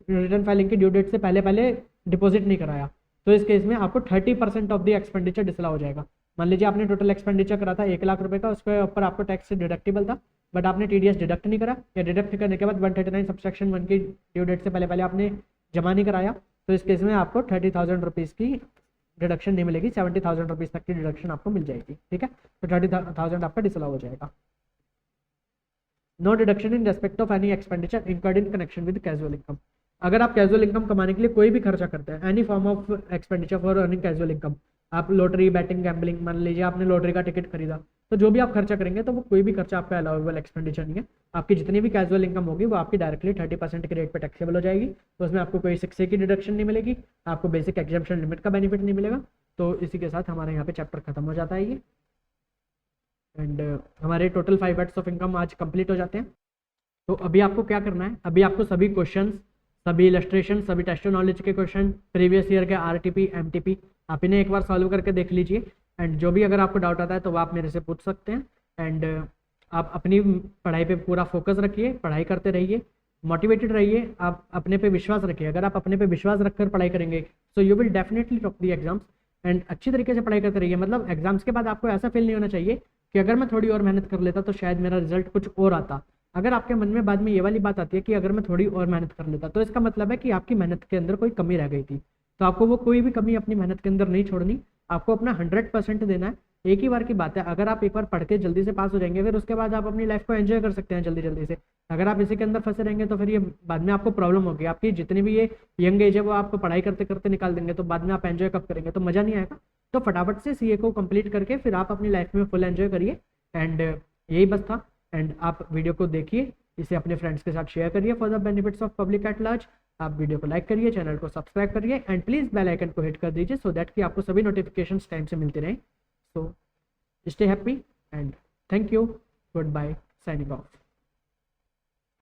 रिटर्न फाइलिंग की ड्यू डेट से पहले डिपॉजिट नहीं कराया, तो इस केस में आपको 30% ऑफ द एक्सपेंडिचर डिसअलाउ हो जाएगा। मान लीजिए आपने टोटल एक्सपेंडिचर करा था 1 लाख रुपए का, उसके ऊपर आपको टैक्स डिडक्टिबल था बट आपने टीडीएस डिडक्ट नहीं करा या डिडक्ट करने के बाद 139 सबसेक्शन 1 की ड्यू डेट से पहले आपने जमा नहीं कराया, तो इस केस में आपको 30,000 रुपीज़ की डिडक्शन नहीं मिलेगी, 70,000 रुपीज़ तक की डिडक्शन आपको मिल जाएगी। ठीक है, तो 30,000 आपका डिसअलाउ हो जाएगा। No deduction in respect of any expenditure incurred in connection with casual income. अगर आप कैजुअल इनकम कमाने के लिए कोई भी खर्चा करते हैं, any form of expenditure for earning casual income, आप लॉटरी, बैटिंग, गैम्बलिंग, मान लीजिए आपने लॉटरी का टिकट खरीदा, तो जो भी आप खर्चा करेंगे तो वो कोई भी खर्चा आपका अलाउेबल एक्सपेंडिचर नहीं है। आपकी जितनी भी कैजुअल इनकम होगी वो आपकी डायरेक्टली 30% के रेट पर टैक्सेबल हो जाएगी, तो उसमें आपको कोई 6A की डिडक्शन नहीं मिलेगी, आपको बेसिक एग्जम्पशन लिमिट का बेनिफिट नहीं मिलेगा। तो इसी के साथ हमारे यहाँ पे चैप्टर खत्म हो जाता है ये, एंड हमारे टोटल 5 हेड्स ऑफ इनकम आज कंप्लीट हो जाते हैं। तो अभी आपको क्या करना है, अभी आपको सभी क्वेश्चंस, सभी इलस्ट्रेशन, सभी टेस्ट नॉलेज के क्वेश्चन, प्रीवियस ईयर के आरटीपी, एमटीपी, आप इन्हें एक बार सॉल्व करके देख लीजिए। एंड जो भी अगर आपको डाउट आता है तो वो आप मेरे से पूछ सकते हैं। एंड आप अपनी पढ़ाई पे पूरा फोकस रखिए, पढ़ाई करते रहिए, मोटिवेटेड रहिए, आप अपने पे विश्वास रखिए। अगर आप अपने पे विश्वास रखकर पढ़ाई करेंगे so you will definitely top the exams. And अच्छी तरीके से पढ़ाई करते रहिए, मतलब एग्जाम्स के बाद आपको ऐसा फील नहीं होना चाहिए कि अगर मैं थोड़ी और मेहनत कर लेता तो शायद मेरा रिजल्ट कुछ और आता। अगर आपके मन में बाद में ये वाली बात आती है कि अगर मैं थोड़ी और मेहनत कर लेता, तो इसका मतलब है कि आपकी मेहनत के अंदर कोई कमी रह गई थी। तो आपको वो कोई भी कमी अपनी मेहनत के अंदर नहीं छोड़नी, आपको अपना 100% देना है। एक ही बार की बात है, अगर आप एक बार पढ़ के जल्दी से पास हो जाएंगे फिर उसके बाद आप अपनी लाइफ को एंजॉय कर सकते हैं जल्दी से। अगर आप इसी के अंदर फंसे रहेंगे तो फिर ये बाद में आपको प्रॉब्लम होगी। आपकी जितनी भी ये यंग एज है वो आपको पढ़ाई करते करते निकाल देंगे, तो बाद में आप एंजॉय कब करेंगे, तो मज़ा नहीं आएगा। तो फटाफट से सीए को कंप्लीट करके फिर आप अपनी लाइफ में फुल एंजॉय करिए। एंड यही बस था। एंड आप वीडियो को देखिए, इसे अपने फ्रेंड्स के साथ शेयर करिए for the benefits of public at large. आप वीडियो को लाइक करिए, चैनल को सब्सक्राइब करिए एंड प्लीज़ बेल आइकन को हिट कर दीजिए सो दैट कि आपको सभी नोटिफिकेशंस टाइम से मिलते रहें। So stay happy and thank you, goodbye, signing of.